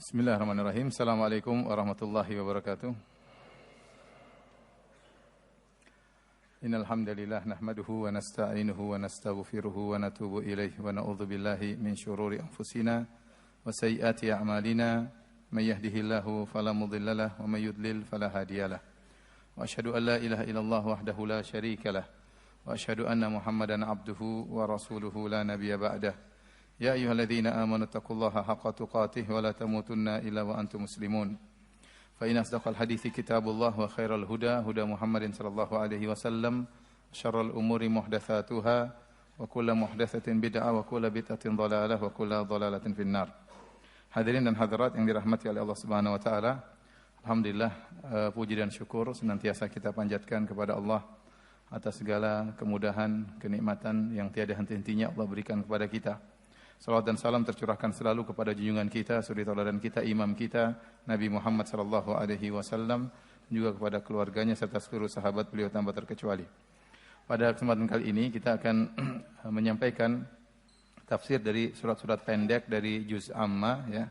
Bismillahirrahmanirrahim. Assalamualaikum warahmatullahi wabarakatuh. Innal hamdalillah nahmaduhu wa nasta'inuhu wa nastaghfiruhu wa natubu ilaihi wa na'udzu billahi min syururi anfusina wa sayyiati a'malina. May yahdihillahu fala mudhillalah wa may yudlil fala hadiyalah. Wa asyhadu an la ilaha illallah wahdahu la syarikalah wa asyhadu anna Muhammadan abduhu wa rasuluhu la nabiyya ba'dah. Ya ayyuhalladzina amanu taqullaha haqqa tuqatih wa la tamutunna illa wa antum muslimun. Fa inna asdaqal hadithi kitabullah wa khairal huda huda Muhammadin sallallahu alaihi wasallam, syarrul umuri muhdatsatuha wa kullu muhdatsatin bid'ah wa kullu bid'atin dhalalah wa kullu dhalalatin finnar. Hadirin dan hadirat yang dirahmati oleh Allah Subhanahu wa taala, alhamdulillah puji dan syukur senantiasa kita panjatkan kepada Allah atas segala kemudahan, kenikmatan yang tiada henti-hentinya Allah berikan kepada kita. Salawat dan salam tercurahkan selalu kepada junjungan kita, suri tauladan kita, imam kita, Nabi Muhammad sallallahu alaihi wasallam, juga kepada keluarganya serta seluruh sahabat beliau tanpa terkecuali. Pada kesempatan kali ini kita akan menyampaikan tafsir dari surat-surat pendek dari juz amma ya.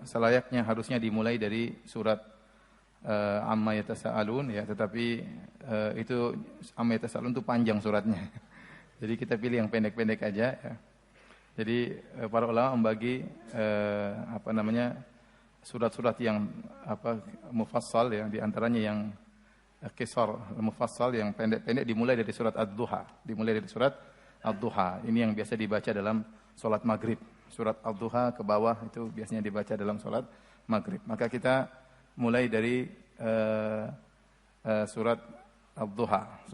Selayaknya harusnya dimulai dari surat amma yatasaalun ya, tetapi itu amma yatasaalun itu panjang suratnya. Jadi kita pilih yang pendek-pendek aja ya. Jadi para ulama membagi surat-surat yang mufassal ya, di antaranya yang qisar mufassal yang pendek-pendek dimulai dari surat Ad-Duha, Ini yang biasa dibaca dalam salat maghrib. Surat Ad-Duha ke bawah itu biasanya dibaca dalam salat maghrib. Maka kita mulai dari surat Ad-Duha,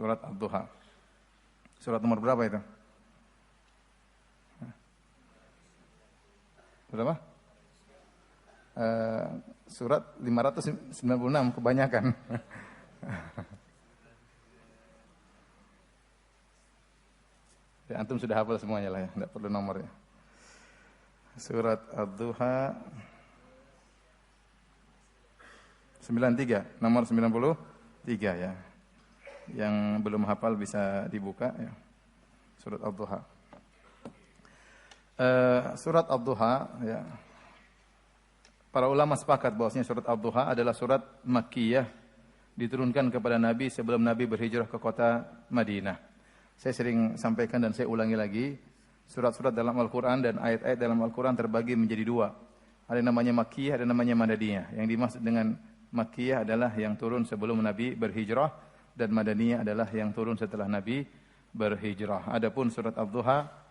Surat nomor berapa itu? Berapa? Surat 596 kebanyakan. Ya, antum sudah hafal semuanya lah ya, tidak perlu nomornya. Surat Ad-Duha 93, nomor 93 ya. Yang belum hafal bisa dibuka ya. Surat Ad-Duha. Surat Ad-Duha ya. Para ulama sepakat bahwasanya surat Ad-Duha adalah surat Makkiyah, diturunkan kepada Nabi sebelum Nabi berhijrah ke kota Madinah. Saya sering sampaikan dan saya ulangi lagi, surat-surat dalam Al-Qur'an dan ayat-ayat dalam Al-Qur'an terbagi menjadi dua. Ada yang namanya Makkiyah, ada yang namanya Madaniyah. Yang dimaksud dengan Makkiyah adalah yang turun sebelum Nabi berhijrah, dan Madaniyah adalah yang turun setelah Nabi berhijrah. Adapun surat Ad-Duha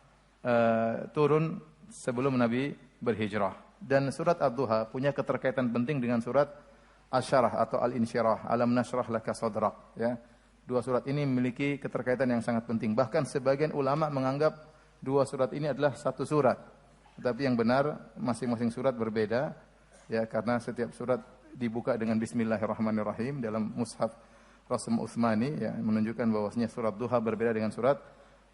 turun sebelum Nabi berhijrah. Dan surat Ad-Duha punya keterkaitan penting dengan surat Asy-Syarah atau Al-Insyirah, Alam Nashrah Laka Sadrak ya. Dua surat ini memiliki keterkaitan yang sangat penting. Bahkan sebagian ulama menganggap dua surat ini adalah satu surat. Tetapi yang benar masing-masing surat berbeda ya, karena setiap surat dibuka dengan Bismillahirrahmanirrahim dalam mushaf Rasm Utsmani ya, menunjukkan bahwasanya surat Duha berbeda dengan surat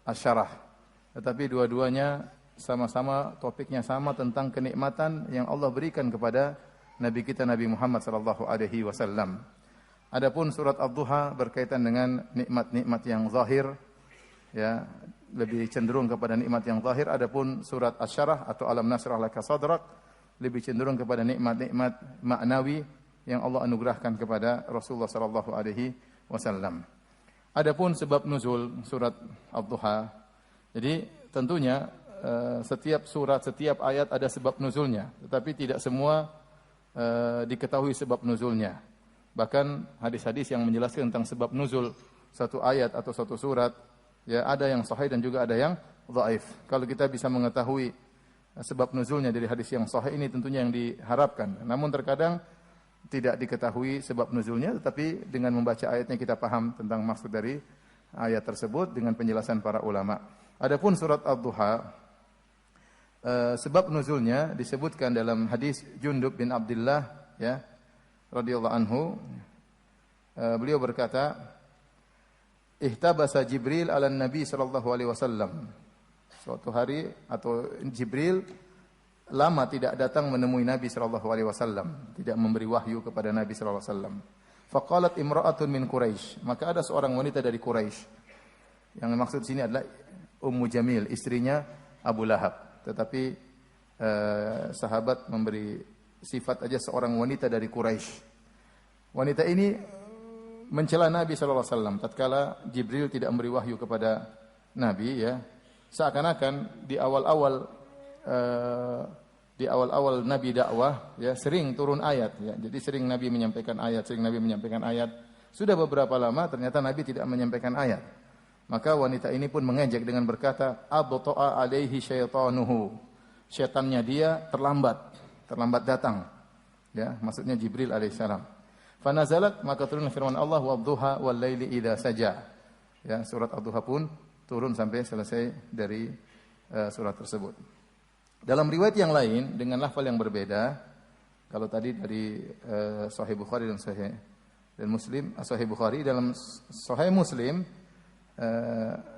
Asy-Syarah. Tetapi dua-duanya sama-sama topiknya sama tentang kenikmatan yang Allah berikan kepada Nabi kita Nabi Muhammad sallallahu alaihi wasallam. Adapun surat Ad-Duha berkaitan dengan nikmat-nikmat yang zahir ya, lebih cenderung kepada nikmat yang zahir. Adapun surat Asy-Syarah atau Alam Nashrah Laka Sadrak lebih cenderung kepada nikmat-nikmat maknawi yang Allah anugerahkan kepada Rasulullah sallallahu alaihi wasallam. Adapun sebab nuzul surat Ad-Duha, jadi tentunya setiap surat, setiap ayat ada sebab nuzulnya, tetapi tidak semua diketahui sebab nuzulnya. Bahkan hadis-hadis yang menjelaskan tentang sebab nuzul satu ayat atau satu surat, ya ada yang sahih dan juga ada yang dhaif. Kalau kita bisa mengetahui sebab nuzulnya dari hadis yang sahih ini tentunya yang diharapkan. Namun terkadang tidak diketahui sebab nuzulnya, tetapi dengan membaca ayatnya kita paham tentang maksud dari ayat tersebut dengan penjelasan para ulama. Adapun surat Ad-Duha, sebab nuzulnya disebutkan dalam hadis Jundub bin Abdullah ya, radhiyallahu anhu. Beliau berkata, ihtabasa Jibril ala Nabi sallallahu alaihi wasallam. Suatu hari atau Jibril lama tidak datang menemui Nabi sallallahu alaihi wasallam, tidak memberi wahyu kepada Nabi sallallahu alaihi wasallam. Faqalat imra'atun min Quraisy, maka ada seorang wanita dari Quraisy. Yang maksud sini adalah Ummu Jamil, istrinya Abu Lahab. Tetapi sahabat memberi sifat aja seorang wanita dari Quraisy. Wanita ini mencela Nabi SAW tatkala Jibril tidak memberi wahyu kepada Nabi, ya. Seakan-akan di awal-awal Nabi dakwah, ya, sering turun ayat, ya. Jadi sering Nabi menyampaikan ayat. Sudah beberapa lama ternyata Nabi tidak menyampaikan ayat. Maka wanita ini pun mengejek dengan berkata, "Abta'a alaihi syaitanuhu." Syaitannya dia terlambat datang. Ya, maksudnya Jibril alaihissalam. Fanazalat, maka turun firman Allah, "Wadduha wal laili idza saja." Ya, surat Ad-Duha pun turun sampai selesai dari surat tersebut. Dalam riwayat yang lain dengan lafal yang berbeda, kalau tadi dari Sahih Bukhari dan Muslim, Sahih Bukhari, dalam Sahih Muslim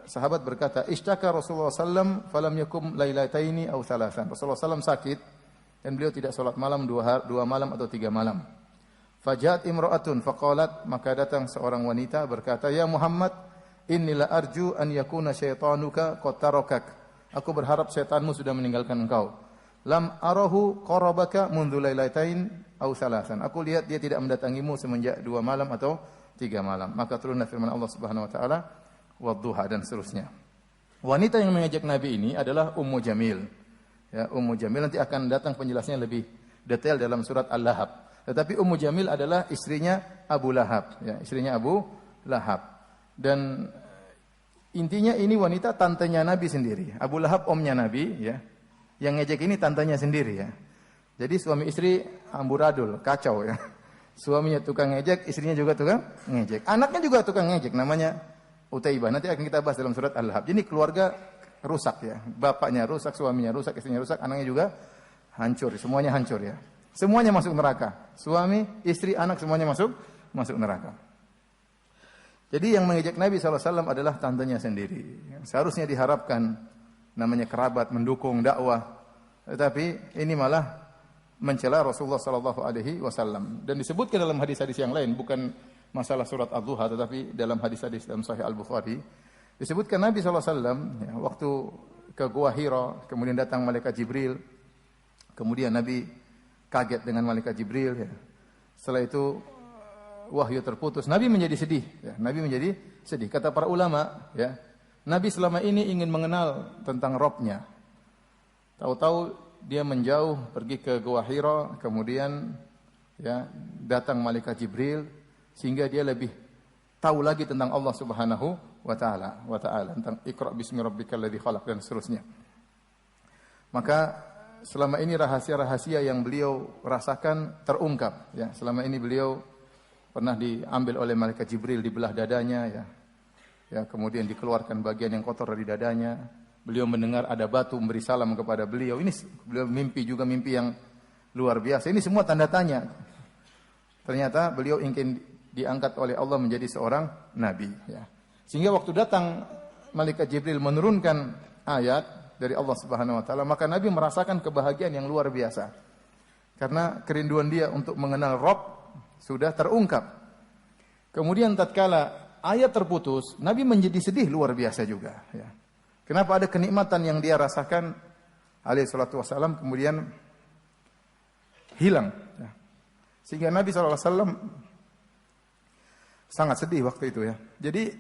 sahabat berkata, "Ishtaka Rasulullah sallam falam yakum lailataini aw thalathan." Rasulullah sallam sakit dan beliau tidak salat malam dua malam atau 3 malam. Fajat imra'atun faqalat, maka datang seorang wanita berkata, "Ya Muhammad, inni la arju an yakuna syaitanuka qad tarakak." Aku berharap syaitanmu sudah meninggalkan engkau. Lam arahu qarabaka mundu lailatain aw thalathan. Aku lihat dia tidak mendatangimu semenjak 2 malam atau 3 malam. Maka turunlah firman Allah Subhanahu wa taala, "Wadduha," dan seterusnya. Wanita yang mengejek Nabi ini adalah Ummu Jamil. Ya, Ummu Jamil nanti akan datang penjelasannya lebih detail dalam surat Al-Lahab. Tetapi Ummu Jamil adalah istrinya Abu Lahab, ya, istrinya Abu Lahab. Dan intinya ini wanita tantenya Nabi sendiri. Abu Lahab omnya Nabi, ya. Yang ngejek ini tantenya sendiri, ya. Jadi suami istri amburadul, kacau, ya. Suaminya tukang ngejek, istrinya juga tukang ngejek. Anaknya juga tukang ngejek, namanya Utaibah. Nanti akan kita bahas dalam surat Al-Lahab. Jadi keluarga rusak, ya. Bapaknya rusak, suaminya rusak, istrinya rusak, anaknya juga hancur. Semuanya hancur, ya. Semuanya masuk neraka. Suami, istri, anak semuanya masuk neraka. Jadi yang mengejek Nabi SAW adalah tantenya sendiri. Seharusnya diharapkan namanya kerabat mendukung dakwah. Tetapi ini malah mencela Rasulullah SAW. Dan disebutkan dalam hadis-hadis yang lain, bukan masalah surat Ad-Duha, tetapi dalam hadis-hadis dalam Sahih Al-Bukhari, disebutkan Nabi SAW, ya, waktu ke Gua Hira, kemudian datang malaikat Jibril, kemudian Nabi kaget dengan malaikat Jibril, ya. Setelah itu wahyu terputus, Nabi menjadi sedih, ya. Nabi menjadi sedih. Kata para ulama, ya, Nabi selama ini ingin mengenal tentang Robnya. Tahu-tahu dia menjauh pergi ke Gua Hira, kemudian, ya, datang malaikat Jibril, sehingga dia lebih tahu lagi tentang Allah Subhanahu wa taala, tentang Iqra bismi rabbikal ladzi khalaq dan seterusnya. Maka selama ini rahasia-rahasia yang beliau rasakan terungkap, ya. Selama ini beliau pernah diambil oleh malaikat Jibril, dibelah dadanya, ya. Ya, kemudian dikeluarkan bagian yang kotor dari dadanya. Beliau mendengar ada batu memberi salam kepada beliau. Ini beliau mimpi juga mimpi yang luar biasa. Ini semua tanda tanya. Ternyata beliau ingin diangkat oleh Allah menjadi seorang nabi, ya. Sehingga waktu datang malaikat Jibril menurunkan ayat dari Allah Subhanahu wa taala, maka Nabi merasakan kebahagiaan yang luar biasa. Karena kerinduan dia untuk mengenal Rabb sudah terungkap. Kemudian tatkala ayat terputus, Nabi menjadi sedih luar biasa juga, ya. Kenapa? Ada kenikmatan yang dia rasakan alaihi salatu wasallam kemudian hilang, ya. Sehingga Nabi sallallahu alaihi wasallam sangat sedih waktu itu, ya. Jadi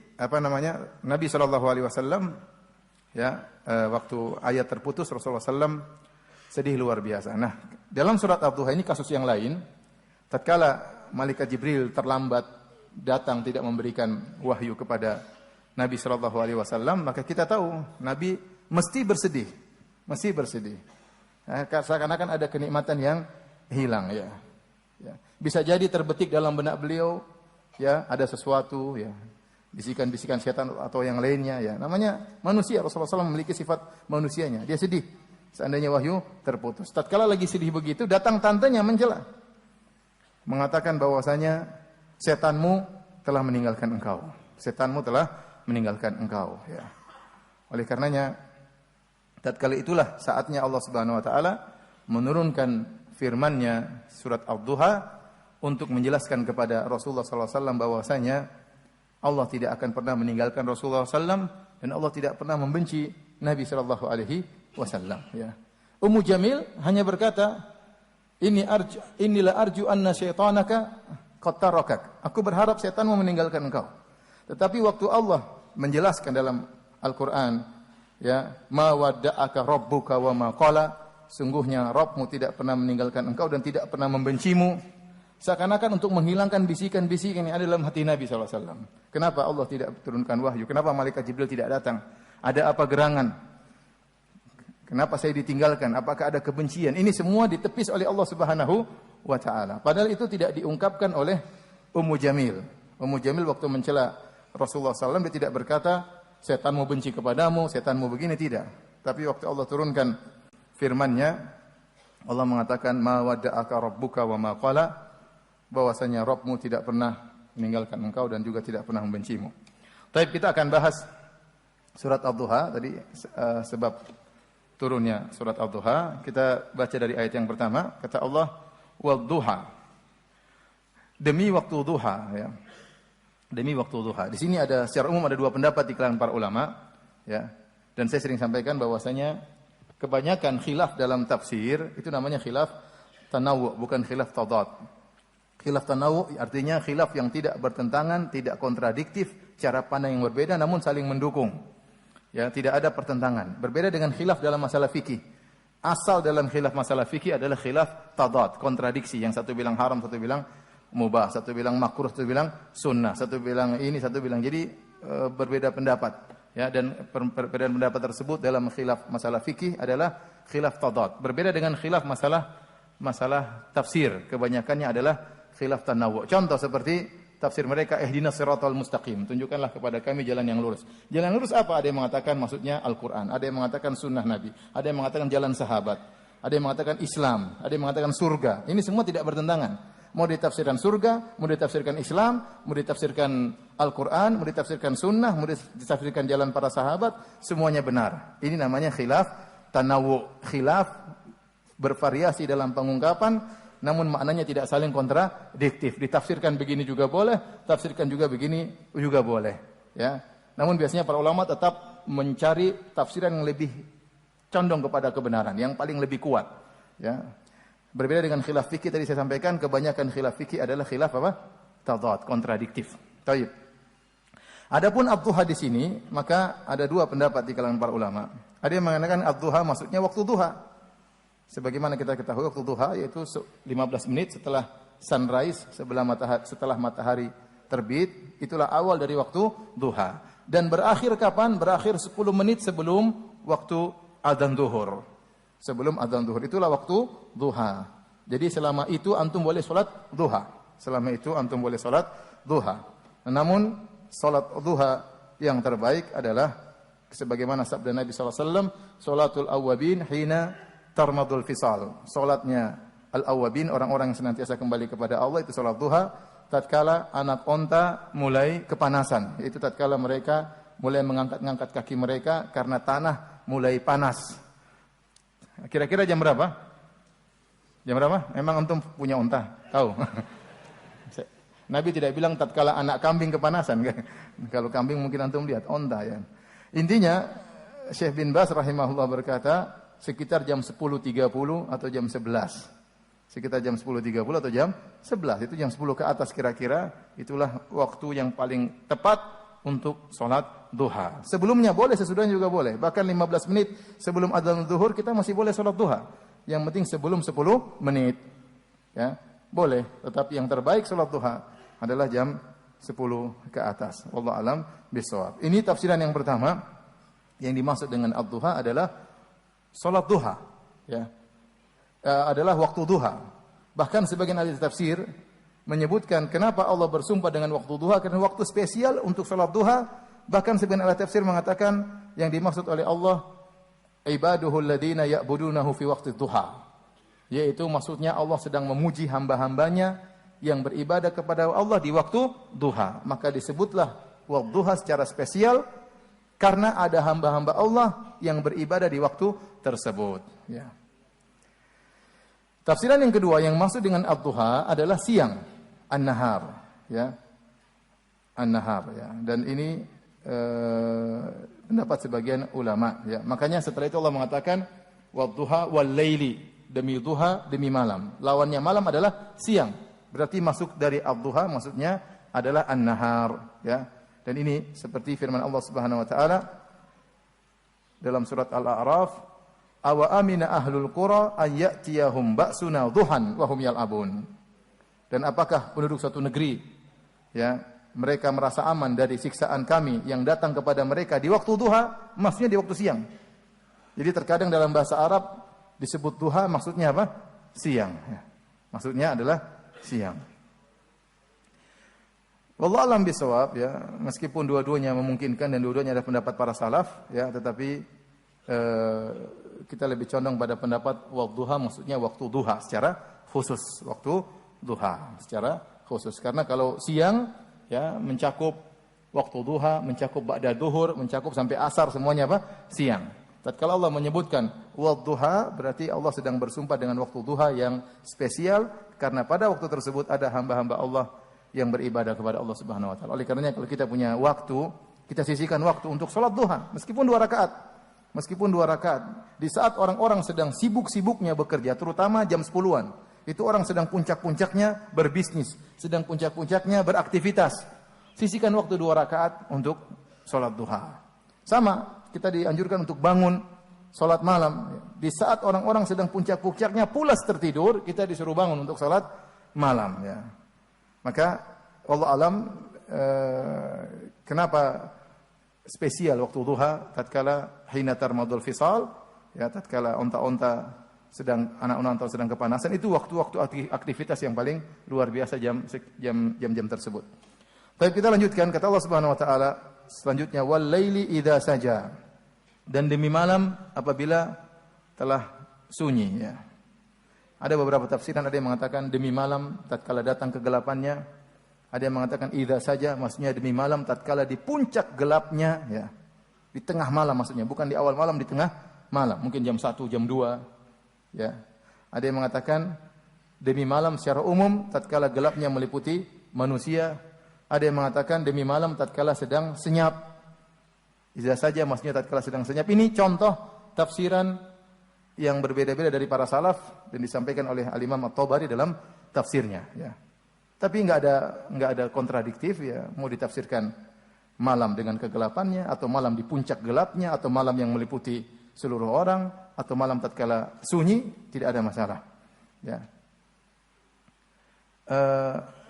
Nabi sallallahu alaihi wasallam, ya, waktu ayat terputus Rasulullah SAW sedih luar biasa. Nah, dalam surat Ad-Duha ini kasus yang lain, tatkala malaikat Jibril terlambat datang tidak memberikan wahyu kepada Nabi sallallahu alaihi wasallam, maka kita tahu Nabi mesti bersedih. Seakan-akan ada kenikmatan yang hilang, ya. Ya. Bisa jadi terbetik dalam benak beliau, ya, ada sesuatu, ya, bisikan-bisikan setan atau yang lainnya, ya. Namanya manusia, Rasulullah SAW memiliki sifat manusianya. Dia sedih seandainya wahyu terputus. Tatkala lagi sedih begitu, datang tantenya mencela, mengatakan bahwasanya setanmu telah meninggalkan engkau. Setanmu telah meninggalkan engkau, ya. Oleh karenanya, tatkala itulah saatnya Allah Subhanahu wa taala menurunkan firman-Nya surat Ad-Duha untuk menjelaskan kepada Rasulullah sallallahu alaihi wasallam bahwasanya Allah tidak akan pernah meninggalkan Rasulullah SAW dan Allah tidak pernah membenci Nabi sallallahu alaihi wasallam, ya. Ummu Jamil hanya berkata, inilah arju anna syaitanaka qad tarakak. Aku berharap setan mau meninggalkan engkau. Tetapi waktu Allah menjelaskan dalam Al-Qur'an, ya, ma wadda'aka rabbuka wa ma qala, sungguhnya Rabbmu tidak pernah meninggalkan engkau dan tidak pernah membencimu. Seakan-akan untuk menghilangkan bisikan-bisikan yang ada dalam hati Nabi SAW. Kenapa Allah tidak turunkan wahyu? Kenapa malaikat Jibril tidak datang? Ada apa gerangan? Kenapa saya ditinggalkan? Apakah ada kebencian? Ini semua ditepis oleh Allah Subhanahu wa taala. Padahal itu tidak diungkapkan oleh Ummu Jamil. Ummu Jamil waktu mencela Rasulullah SAW dia tidak berkata, setan mau benci kepadamu, setan mau begini, tidak. Tapi waktu Allah turunkan firman-Nya, Allah mengatakan ma wadda'aka rabbuka wa ma qala, bahwasanya Rabbmu tidak pernah meninggalkan engkau dan juga tidak pernah membencimu. Baik, kita akan bahas surat Ad-Duha tadi sebab turunnya surat Ad-Duha. Kita baca dari ayat yang pertama, kata Allah, wad-duha. Demi waktu duha, ya. Demi waktu duha. Di sini ada secara umum ada dua pendapat di kalangan para ulama, ya. Dan saya sering sampaikan bahwasanya kebanyakan khilaf dalam tafsir itu namanya khilaf tanawu, bukan khilaf tadad. Khilaf tanawu artinya khilaf yang tidak bertentangan, tidak kontradiktif, cara pandang yang berbeda namun saling mendukung. Ya, tidak ada pertentangan. Berbeda dengan khilaf dalam masalah fikih. Asal dalam khilaf masalah fikih adalah khilaf tadad, kontradiksi. Yang satu bilang haram, satu bilang mubah, satu bilang makruh, satu bilang sunnah, satu bilang ini, satu bilang jadi berbeda pendapat. Ya, dan perbedaan pendapat tersebut dalam khilaf masalah fikih adalah khilaf tadad. Berbeda dengan khilaf masalah tafsir. Kebanyakannya adalah khilaf tanawu. Contoh seperti tafsir mereka ihdinas siratal mustaqim, tunjukkanlah kepada kami jalan yang lurus. Jalan lurus apa? Ada yang mengatakan maksudnya Al-Qur'an, ada yang mengatakan sunnah Nabi, ada yang mengatakan jalan sahabat, ada yang mengatakan Islam, ada yang mengatakan surga. Ini semua tidak bertentangan. Mau ditafsirkan surga, mau ditafsirkan Islam, mau ditafsirkan Al-Qur'an, mau ditafsirkan sunnah, mau ditafsirkan jalan para sahabat, semuanya benar. Ini namanya khilaf tanawu, khilaf bervariasi dalam pengungkapan namun maknanya tidak saling kontradiktif. Ditafsirkan begini juga boleh, tafsirkan juga begini juga boleh, ya. Namun biasanya para ulama tetap mencari tafsiran yang lebih condong kepada kebenaran, yang paling lebih kuat, ya. Berbeda dengan khilaf fikih tadi saya sampaikan, kebanyakan khilaf fikih adalah khilaf apa? Tadad, kontradiktif. Baik. Adapun ad-duha di sini, maka ada dua pendapat di kalangan para ulama. Ada yang mengatakan ad-duha maksudnya waktu duha. Sebagaimana kita ketahui waktu duha yaitu 15 menit setelah sunrise, setelah matahari terbit, itulah awal dari waktu duha. Dan berakhir kapan? Berakhir 10 menit sebelum waktu adzan zuhur. Sebelum adzan zuhur itulah waktu duha. Jadi selama itu antum boleh salat duha. Selama itu antum boleh salat duha. Namun salat duha yang terbaik adalah sebagaimana sabda Nabi sallallahu alaihi wasallam, salatul awwabin hina tarmadul fisal. Salatnya al-awwabin, orang-orang yang senantiasa kembali kepada Allah, itu salat duha tatkala anak onta mulai kepanasan. Itu tatkala mereka mulai mengangkat-ngangkat kaki mereka karena tanah mulai panas. Kira-kira jam berapa? Jam berapa? Emang antum punya onta? Tahu? Nabi tidak bilang tatkala anak kambing kepanasan. Kalau kambing mungkin antum lihat, onta ya. Intinya Syekh bin Baz rahimahullah berkata sekitar jam 10.30 atau jam 11. Sekitar jam 10.30 atau jam 11. Itu jam 10 ke atas kira-kira. Itulah waktu yang paling tepat untuk sholat duha. Sebelumnya boleh, sesudahnya juga boleh. Bahkan 15 menit sebelum adzan zuhur kita masih boleh sholat duha. Yang penting sebelum 10 menit. Ya, boleh. Tetapi yang terbaik sholat duha adalah jam 10 ke atas. Wallahu alam bishawab. Ini tafsiran yang pertama. Yang dimaksud dengan ad-duha adalah salat duha, ya, adalah waktu duha. Bahkan sebagian ahli tafsir menyebutkan kenapa Allah bersumpah dengan waktu duha, karena waktu spesial untuk salat duha. Bahkan sebagian ahli tafsir mengatakan yang dimaksud oleh Allah ibaduhul ladzina ya'budunahu fi waqti duha, yaitu maksudnya Allah sedang memuji hamba-hambanya yang beribadah kepada Allah di waktu duha. Maka disebutlah waktu duha secara spesial karena ada hamba-hamba Allah yang beribadah di waktu tersebut. Ya. Tafsiran yang kedua yang maksud dengan ad-duha adalah siang, an-nahar. Ya. An-nahar. Ya. Dan ini pendapat sebagian ulama. Ya. Makanya setelah itu Allah mengatakan, Wadduha wal laili, demi duha, demi malam. Lawannya malam adalah siang. Berarti masuk dari ad-duha maksudnya adalah an-nahar, ya. Dan ini seperti firman Allah Subhanahu wa taala dalam surat Al-A'raf, "Awa amina ahlul qura ay ya'tiyahum ba'suna duhan wa hum yal'abun." Dan apakah penduduk suatu negeri, ya, mereka merasa aman dari siksaan kami yang datang kepada mereka di waktu duha, maksudnya di waktu siang. Jadi terkadang dalam bahasa Arab disebut duha maksudnya apa? Siang. Ya. Maksudnya adalah siang. Wallahu a'lam bishawab, ya, meskipun dua-duanya memungkinkan dan dua-duanya ada pendapat para salaf, ya, tetapi kita lebih condong pada pendapat wadduha maksudnya waktu duha secara khusus, waktu duha secara khusus. Karena kalau siang, ya, mencakup waktu duha, mencakup ba'da duhur, mencakup sampai asar, semuanya apa? Siang. Tatkala Allah menyebutkan wadduha, berarti Allah sedang bersumpah dengan waktu duha yang spesial, karena pada waktu tersebut ada hamba-hamba Allah yang beribadah kepada Allah Subhanahu wa taala. Oleh karenanya kalau kita punya waktu, kita sisihkan waktu untuk salat duha, meskipun 2 rakaat. Meskipun 2 rakaat. Di saat orang-orang sedang sibuk-sibuknya bekerja, terutama jam 10-an. Itu orang sedang puncak-puncaknya berbisnis, sedang puncak-puncaknya beraktivitas. Sisihkan waktu 2 rakaat untuk salat duha. Sama, kita dianjurkan untuk bangun salat malam. Di saat orang-orang sedang puncak-puncaknya pulas tertidur, kita disuruh bangun untuk salat malam, ya. Maka wallahu alam, kenapa spesial waktu duha tatkala hina tarmadul fisal, ya, tatkala onta-onta sedang anak onta sedang kepanasan, itu waktu-waktu aktivitas yang paling luar biasa jam-jam tersebut. Baik, kita lanjutkan kata Allah Subhanahu wa taala selanjutnya, wal laili idza saja, dan demi malam apabila telah sunyi, ya. Ada beberapa tafsiran, ada yang mengatakan demi malam tatkala datang kegelapannya, ada yang mengatakan idza saja maksudnya demi malam tatkala di puncak gelapnya, ya. Di tengah malam maksudnya, bukan di awal malam, di tengah malam, mungkin jam 1, jam 2, ya. Ada yang mengatakan demi malam secara umum tatkala gelapnya meliputi manusia. Ada yang mengatakan demi malam tatkala sedang senyap. Idza saja maksudnya tatkala sedang senyap. Ini contoh tafsiran yang berbeda-beda dari para salaf dan disampaikan oleh Al-Imam At-Tabari dalam tafsirnya, ya. Tapi enggak ada kontradiktif, ya. Mau ditafsirkan malam dengan kegelapannya, atau malam di puncak gelapnya, atau malam yang meliputi seluruh orang, atau malam tatkala sunyi, tidak ada masalah, ya.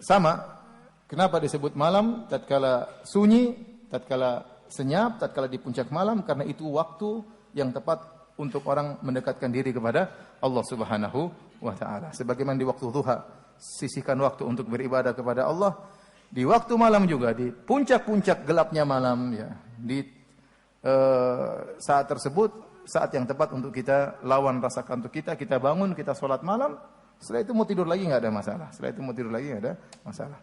Sama, kenapa disebut malam tatkala sunyi, tatkala senyap, tatkala di puncak malam? Karena itu waktu yang tepat untuk orang mendekatkan diri kepada Allah Subhanahu wa taala. Sebagaimana di waktu duha, sisihkan waktu untuk beribadah kepada Allah. Di waktu malam juga, di puncak-puncak gelapnya malam, ya. Di saat tersebut, saat yang tepat untuk kita lawan rasa kantuk kita bangun, kita sholat malam. Setelah itu mau tidur lagi enggak ada masalah.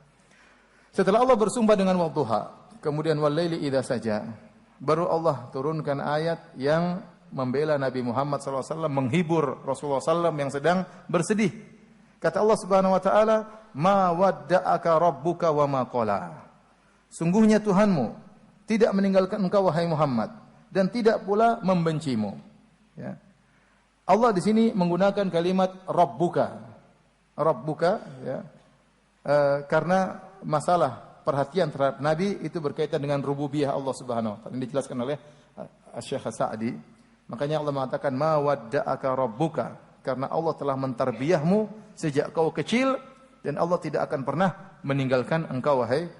Setelah Allah bersumpah dengan waktu duha, kemudian wal laili idza saja, baru Allah turunkan ayat yang membela Nabi Muhammad SAW, menghibur Rasulullah SAW yang sedang bersedih. Kata Allah Subhanahu wa taala, "Ma wadda'aka rabbuka wa ma qala." Sungguhnya Tuhanmu tidak meninggalkan engkau wahai Muhammad, dan tidak pula membencimu. Ya. Allah di sini menggunakan kalimat rabbuka. Rabbuka, ya. Karena masalah perhatian terhadap Nabi itu berkaitan dengan rububiyah Allah Subhanahu wa taala. Ini dijelaskan oleh Syekh Sa'di. Makanya Allah mengatakan ma wadda'aka rabbuka, karena Allah telah mentarbiyahmu sejak kau kecil, dan Allah tidak akan pernah meninggalkan engkau wahai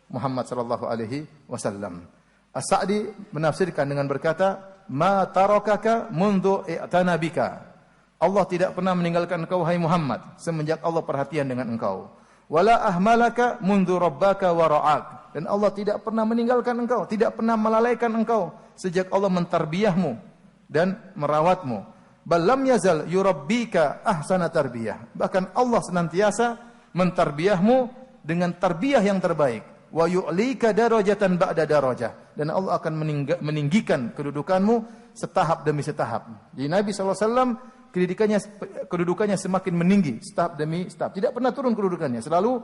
Muhammad sallallahu alaihi wasallam. As-Sa'di menafsirkan dengan berkata, ma tarakaka mundu i'tana bika. Allah tidak pernah meninggalkan engkau wahai Muhammad semenjak Allah perhatian dengan engkau. Wala ahmalaka mundu rabbaka wa ra'ak. Dan Allah tidak pernah meninggalkan engkau, tidak pernah melalaikan engkau sejak Allah mentarbiyahmu dan merawatmu. Balam yazal yurabbika ahsana tarbiyah. Bahkan Allah senantiasa mentarbiyahmu dengan tarbiyah yang terbaik. Wa yu'lika darajatan ba'da darajah. Dan Allah akan meninggikan kedudukanmu setahap demi setahap. Jadi Nabi SAW kedudukannya semakin meninggi setahap demi setahap. Tidak pernah turun kedudukannya, selalu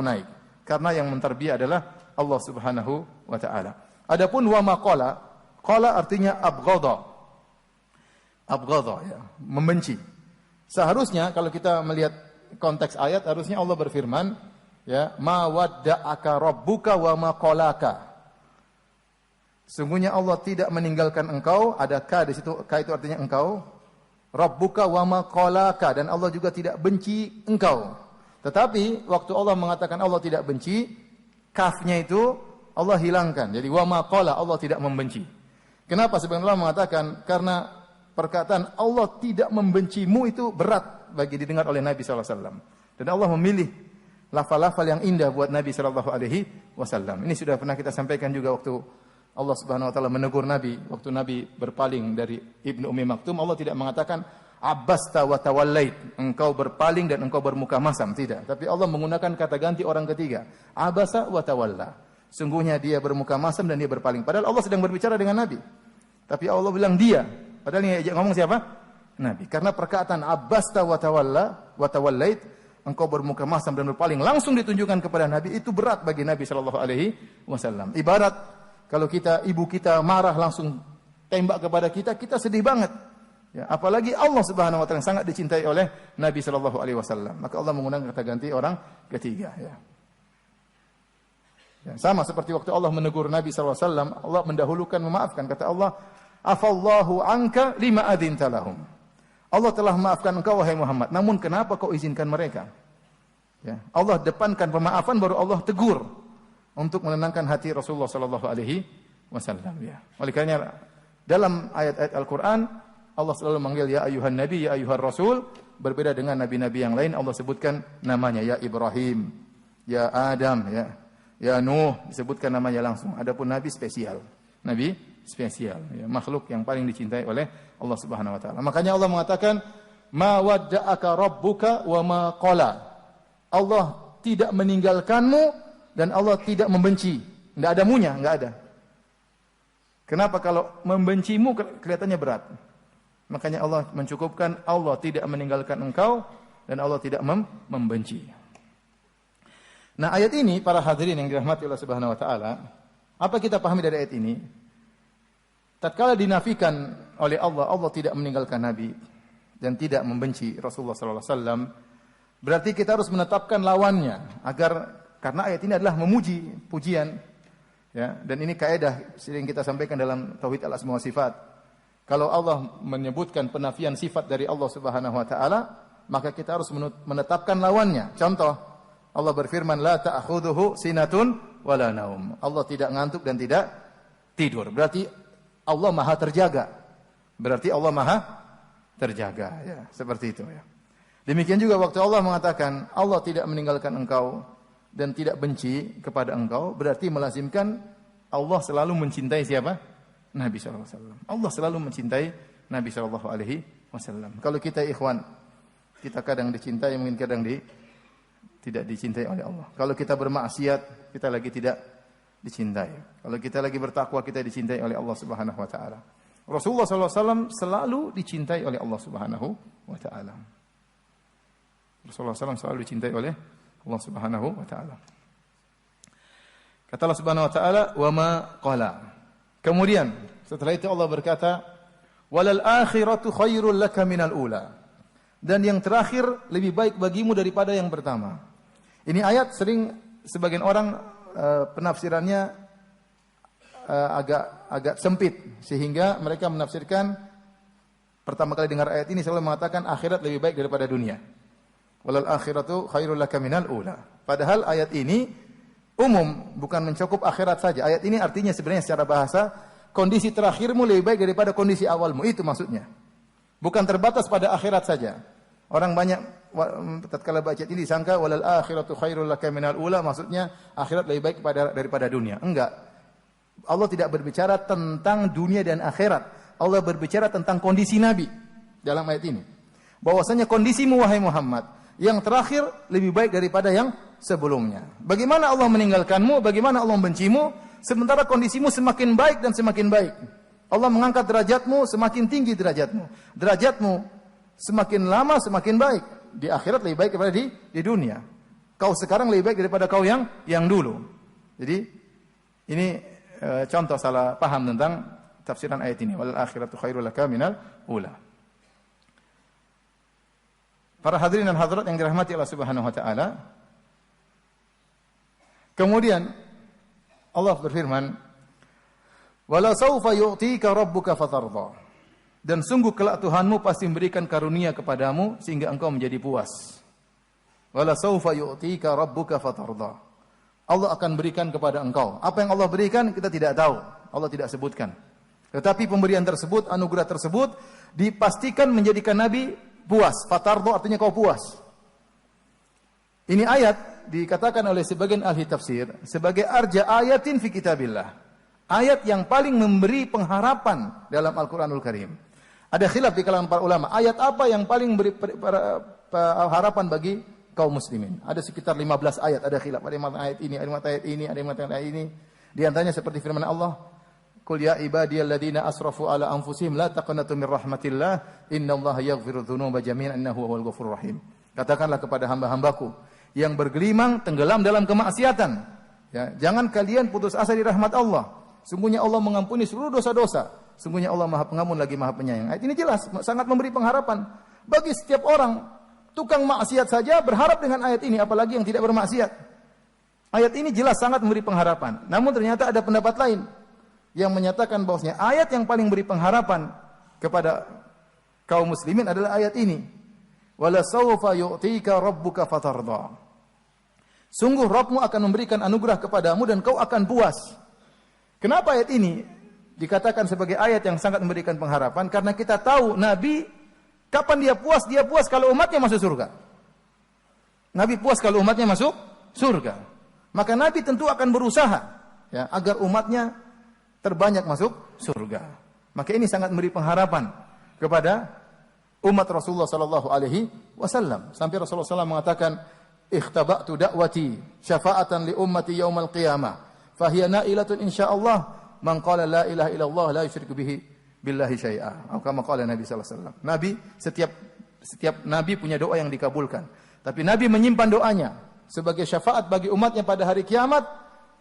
naik. Karena yang mentarbiyah adalah Allah Subhanahu wa taala. Adapun wa ma qala, qala artinya abghadha. Abghadha, ya, membenci. Seharusnya kalau kita melihat konteks ayat, harusnya Allah berfirman, ya, ma wadda'aka rabbuka wa ma qalaka. Sungguhnya Allah tidak meninggalkan engkau, ada ka di situ, ka itu artinya engkau. Rabbuka wa ma qalaka, dan Allah juga tidak benci engkau. Tetapi waktu Allah mengatakan Allah tidak benci, kafnya itu Allah hilangkan. Jadi wa ma qala, Allah tidak membenci. Kenapa? Sebenarnya Allah mengatakan karena perkataan Allah tidak membencimu itu berat bagi didengar oleh Nabi SAW. Dan Allah memilih lafal-lafal yang indah buat Nabi SAW. Ini sudah pernah kita sampaikan juga waktu Allah Subhanahu Wa Taala menegur Nabi. Waktu Nabi berpaling dari Ibnu Ummi Maktum, Allah tidak mengatakan abasta wa tawallait, engkau berpaling dan engkau bermuka masam. Tidak. Tapi Allah menggunakan kata ganti orang ketiga. Abasa wa tawalla. Sungguhnya dia bermuka masam dan dia berpaling. Padahal Allah sedang berbicara dengan Nabi. Tapi Allah bilang dia. Padahal yang ngomong siapa? Nabi. Karena perkataan abasta wa tawallait, engkau bermuka masam dan berpaling, langsung ditunjukkan kepada Nabi, itu berat bagi Nabi SAW. Ibarat kalau ibu kita marah langsung tembak kepada kita, kita sedih banget. Ya, apalagi Allah Subhanahu Wa Taala sangat dicintai oleh Nabi SAW. Maka Allah menggunakan kata ganti orang ketiga. Ya. Ya, sama seperti waktu Allah menegur Nabi SAW, Allah mendahulukan memaafkan. Kata Allah, afallahu anka lima adzinta lahum. Allah telah memaafkan engkau wahai Muhammad, namun kenapa kau izinkan mereka? Ya, Allah depankan pemaafan, baru Allah tegur untuk menenangkan hati Rasulullah SAW. Ya. Oleh karena dalam ayat-ayat Al-Quran Allah selalu manggil ya ayuhan nabi, ya ayuhan rasul. Berbeda dengan nabi-nabi yang lain, Allah sebutkan namanya, ya Ibrahim, ya Adam, ya Nuh, disebutkan namanya langsung. Adapun nabi spesial, ya, makhluk yang paling dicintai oleh Allah Subhanahu Wa Taala. Makanya Allah mengatakan, ma wadda'aka rabbuka wa ma qala. Allah tidak meninggalkanmu dan Allah tidak membenci. Enggak ada munya, enggak ada. Kenapa? Kalau membencimu kelihatannya berat. Makanya Allah mencukupkan, Allah tidak meninggalkan engkau dan Allah tidak membenci. Nah, ayat ini para hadirin yang dirahmati Allah Subhanahu Wa Taala, apa kita pahami dari ayat ini? Tatkala dinafikan oleh Allah, Allah tidak meninggalkan Nabi dan tidak membenci Rasulullah sallallahu alaihi wasallam, berarti kita harus menetapkan lawannya, karena ayat ini adalah memuji, pujian. Ya, dan ini kaidah sering kita sampaikan dalam tauhid al-asma wa sifat. Kalau Allah menyebutkan penafian sifat dari Allah Subhanahu wa taala, maka kita harus menetapkan lawannya. Contoh, Allah berfirman, la ta'khudhuhu sinatun wala naum. Allah tidak ngantuk dan tidak tidur. Berarti Allah Maha terjaga. Ya, seperti itu ya. Demikian juga waktu Allah mengatakan Allah tidak meninggalkan engkau dan tidak benci kepada engkau, berarti melazimkan Allah selalu mencintai siapa? Nabi sallallahu alaihi wasallam. Allah selalu mencintai Nabi sallallahu alaihi wasallam. Kalau kita ikhwan, kita kadang dicintai, mungkin kadang tidak dicintai oleh Allah. Kalau kita bermaksiat, kita lagi tidak dicintai. Kalau kita lagi bertakwa, kita dicintai oleh Allah Subhanahu wa taala. Rasulullah sallallahu alaihi wasallam selalu dicintai oleh Allah Subhanahu wa taala. Rasulullah SAW selalu dicintai oleh Allah Subhanahu wa taala. Kata Allah Subhanahu wa taala, "Wa ma qala." Kemudian setelah itu Allah berkata, "Walal akhiratu khairul laka minal ula." Dan yang terakhir lebih baik bagimu daripada yang pertama. Ini ayat sering sebagian orang penafsirannya agak sempit, sehingga mereka menafsirkan pertama kali dengar ayat ini selalu mengatakan akhirat lebih baik daripada dunia. Walal akhiratu khairul laka minal ula. Padahal ayat ini umum, bukan mencakup akhirat saja. Ayat ini artinya sebenarnya secara bahasa kondisi terakhirmu lebih baik daripada kondisi awalmu, itu maksudnya. Bukan terbatas pada akhirat saja. Orang banyak tatkala baca ini disangka walal akhiratu khairul laka minal ula, maksudnya akhirat lebih baik daripada dunia. Enggak. Allah tidak berbicara tentang dunia dan akhirat. Allah berbicara tentang kondisi Nabi dalam ayat ini. Bahwasanya kondisimu wahai Muhammad yang terakhir lebih baik daripada yang sebelumnya. Bagaimana Allah meninggalkanmu, bagaimana Allah membencimu, sementara kondisimu semakin baik dan semakin baik. Allah mengangkat derajatmu, semakin tinggi derajatmu. Derajatmu semakin lama semakin baik. Di akhirat lebih baik daripada di dunia. Kau sekarang lebih baik daripada kau yang dulu. Jadi ini contoh salah paham tentang tafsiran ayat ini. Wal akhiratu khairul laka minal ula. Para hadirin dan hadirat yang dirahmati Allah Subhanahu wa taala. Kemudian Allah berfirman, "Wala saufa yu'tika rabbuka fatardha." Dan sungguh kelak Tuhanmu pasti memberikan karunia kepadamu sehingga engkau menjadi puas. Wala saufa yu'tika rabbuka fatardha. Allah akan berikan kepada engkau. Apa yang Allah berikan kita tidak tahu. Allah tidak sebutkan. Tetapi pemberian tersebut, anugerah tersebut dipastikan menjadikan Nabi puas. Fatardo artinya kau puas. Ini ayat dikatakan oleh sebagian ahli tafsir sebagai arja ayatin fi kitabillah. Ayat yang paling memberi pengharapan dalam Al-Qur'anul Karim. Ada khilaf di kalangan para ulama. Ayat apa yang paling memberi harapan bagi kaum muslimin? Ada sekitar 15 ayat, ada khilaf. Ada yang mengatakan ayat ini, ada yang mengatakan ayat ini, ada yang mengatakan ayat ini. Di antaranya seperti firman Allah, "Qul ya ibadiyalladzina asrafu ala anfusihim la taqnatu min rahmatillah, innallaha yaghfiru dzunuba jami'an innahu huwal ghafurur rahim." Katakanlah kepada hamba-hambaku yang bergelimang tenggelam dalam kemaksiatan, ya, jangan kalian putus asa di rahmat Allah. Sungguhnya Allah mengampuni seluruh dosa-dosa. Sungguhnya Allah Maha Pengampun lagi Maha Penyayang. Ayat ini jelas sangat memberi pengharapan bagi setiap orang. Tukang maksiat saja berharap dengan ayat ini, apalagi yang tidak bermaksiat. Ayat ini jelas sangat memberi pengharapan. Namun ternyata ada pendapat lain yang menyatakan bahwasanya ayat yang paling beri pengharapan kepada kaum muslimin adalah ayat ini. Wala sawfa yu'tika rabbuka fatardha. Sungguh Rabbmu akan memberikan anugerah kepadamu dan kau akan puas. Kenapa ayat ini dikatakan sebagai ayat yang sangat memberikan pengharapan? Karena kita tahu Nabi kapan dia puas? Dia puas kalau umatnya masuk surga. Nabi puas kalau umatnya masuk surga. Maka Nabi tentu akan berusaha, ya, agar umatnya terbanyak masuk surga. Maka ini sangat memberi pengharapan kepada umat Rasulullah sallallahu alaihi wasallam. Sampai Rasulullah SAW mengatakan, "Ikhtaba'tu da'wati syafa'atan li ummati yaumal qiyamah, fahiya na'ilatun insyaallah man qala la ilaha illallah la yusyriku bihi billahi syai'a." Atau kama qala Nabi sallallahu alaihi wasallam. Nabi setiap nabi punya doa yang dikabulkan. Tapi Nabi menyimpan doanya sebagai syafaat bagi umatnya pada hari kiamat,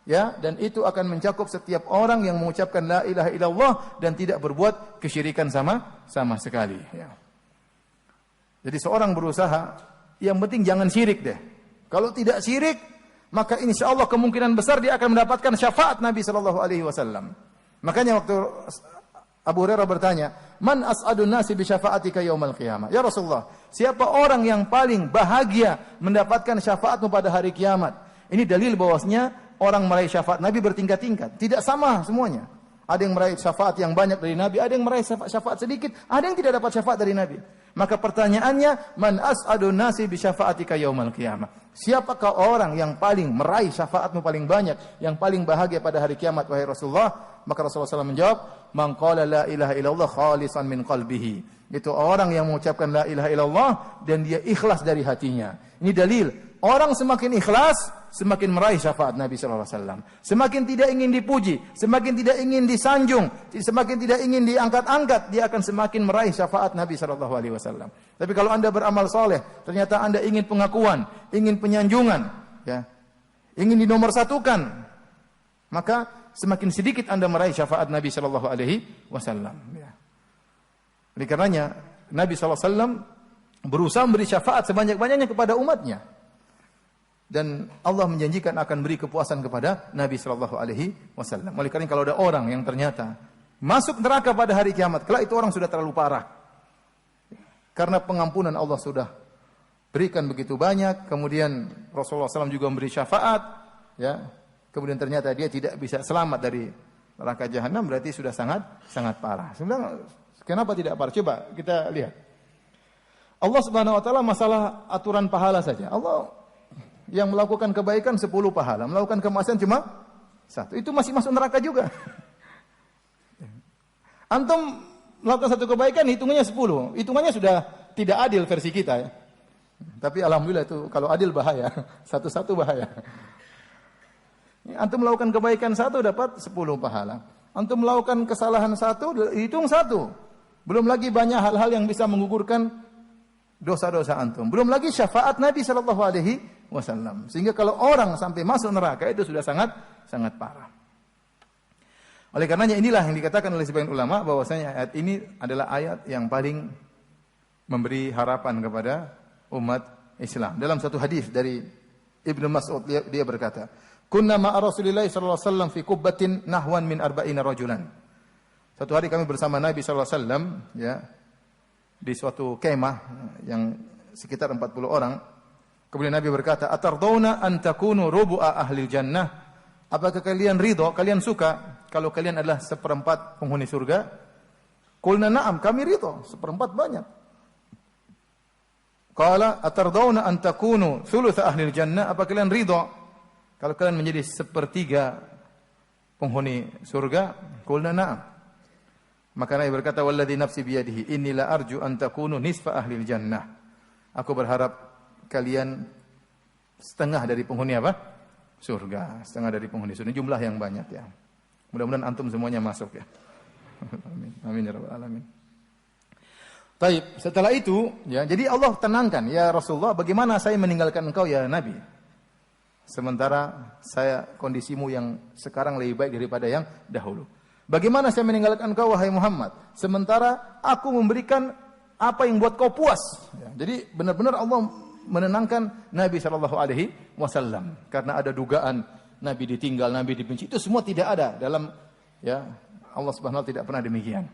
ya, dan itu akan mencakup setiap orang yang mengucapkan la ilaha illallah dan tidak berbuat kesyirikan sama sekali, ya. Jadi seorang berusaha, yang penting jangan syirik deh. Kalau tidak syirik, maka insyaallah kemungkinan besar dia akan mendapatkan syafaat Nabi sallallahu alaihi wasallam. Makanya waktu Abu Hurairah bertanya, "Man as'adun nasi bi syafaatika yaumal qiyamah?" Ya Rasulullah, siapa orang yang paling bahagia mendapatkan syafaatmu pada hari kiamat? Ini dalil bahwasanya orang meraih syafaat Nabi bertingkat-tingkat, tidak sama semuanya. Ada yang meraih syafaat yang banyak dari Nabi, ada yang meraih syafaat sedikit, ada yang tidak dapat syafaat dari Nabi. Maka pertanyaannya, man as'adun nasi bi syafaatika yaumal qiyamah? Siapakah orang yang paling meraih syafaatmu paling banyak, yang paling bahagia pada hari kiamat wahai Rasulullah? Maka Rasulullah SAW menjawab, man qala la ilaha illallah khalisan min qalbihi. Itu orang yang mengucapkan la ilaha illallah dan dia ikhlas dari hatinya. Ini dalil, orang semakin ikhlas semakin meraih syafaat Nabi sallallahu alaihi wasallam. Semakin tidak ingin dipuji, semakin tidak ingin disanjung, semakin tidak ingin diangkat-angkat, dia akan semakin meraih syafaat Nabi sallallahu alaihi wasallam. Tapi kalau Anda beramal soleh, ternyata Anda ingin pengakuan, ingin penyanjungan, ya, ingin dinomorsatukan, maka semakin sedikit Anda meraih syafaat Nabi sallallahu alaihi wasallam, ya. Oleh karenanya Nabi sallallahu alaihi wasallam berusaha memberi syafaat sebanyak-banyaknya kepada umatnya. Dan Allah menjanjikan akan beri kepuasan kepada Nabi sallallahu alaihi wasallam. Oleh karena kalau ada orang yang ternyata masuk neraka pada hari kiamat, kelak itu orang sudah terlalu parah. Karena pengampunan Allah sudah berikan begitu banyak, kemudian Rasulullah SAW juga memberi syafaat, ya. Kemudian ternyata dia tidak bisa selamat dari neraka jahanam, berarti sudah sangat parah. Sebenarnya kenapa tidak parah? Coba kita lihat. Allah Subhanahu wa taala masalah aturan pahala saja. Allah yang melakukan kebaikan 10 pahala, melakukan kemaksiatan cuma 1. Itu masih masuk neraka juga. Antum melakukan 1 kebaikan hitungannya 10. Hitungannya sudah tidak adil versi kita, ya. Tapi alhamdulillah itu kalau adil bahaya. Satu-satu bahaya. Antum melakukan kebaikan 1 dapat 10 pahala. Antum melakukan kesalahan 1 hitung 1. Belum lagi banyak hal-hal yang bisa menggugurkan dosa-dosa antum. Belum lagi syafaat Nabi sallallahu alaihi wasallam. Sehingga kalau orang sampai masuk neraka itu sudah sangat parah. Oleh karenanya inilah yang dikatakan oleh sebagian ulama bahwasanya ayat ini adalah ayat yang paling memberi harapan kepada umat Islam. Dalam satu hadis dari Ibnu Mas'ud dia berkata, "Kunna ma'a Rasulillah sallallahu alaihi wasallam fi qubbatin nahwan min arba'ina rajulan." Satu hari kami bersama Nabi sallallahu alaihi wasallam ya di suatu kemah yang sekitar 40 orang. Kemudian Nabi berkata, "Atardawna an takunu rubu'a ahli jannah?" Apakah kalian ridho, kalian suka kalau kalian adalah seperempat penghuni surga? Qulna na'am, kami ridho, seperempat banyak. Qala atardawna an takunu thulutha ahli jannah? Apa kalian ridho kalau kalian menjadi sepertiga penghuni surga? Qulna na'am. Maka Nabi berkata, "Walladzi nafsi biyadihi, inni la arju an takunu nisfa ahli jannah." Aku berharap kalian setengah dari penghuni apa? Surga. Setengah dari penghuni surga. Jumlah yang banyak ya. Mudah-mudahan antum semuanya masuk ya. Amin. Amin ya rabbal alamin. Baik, setelah itu ya, jadi Allah tenangkan, "Ya Rasulullah, bagaimana saya meninggalkan engkau ya Nabi? Sementara saya kondisimu yang sekarang lebih baik daripada yang dahulu. Bagaimana saya meninggalkan engkau wahai Muhammad? Sementara aku memberikan apa yang buat kau puas." Ya, jadi benar-benar Allah menenangkan Nabi SAW karena ada dugaan Nabi ditinggal, Nabi dibenci. Itu semua tidak ada dalam ya Allah Subhanahu wa taala tidak pernah demikian.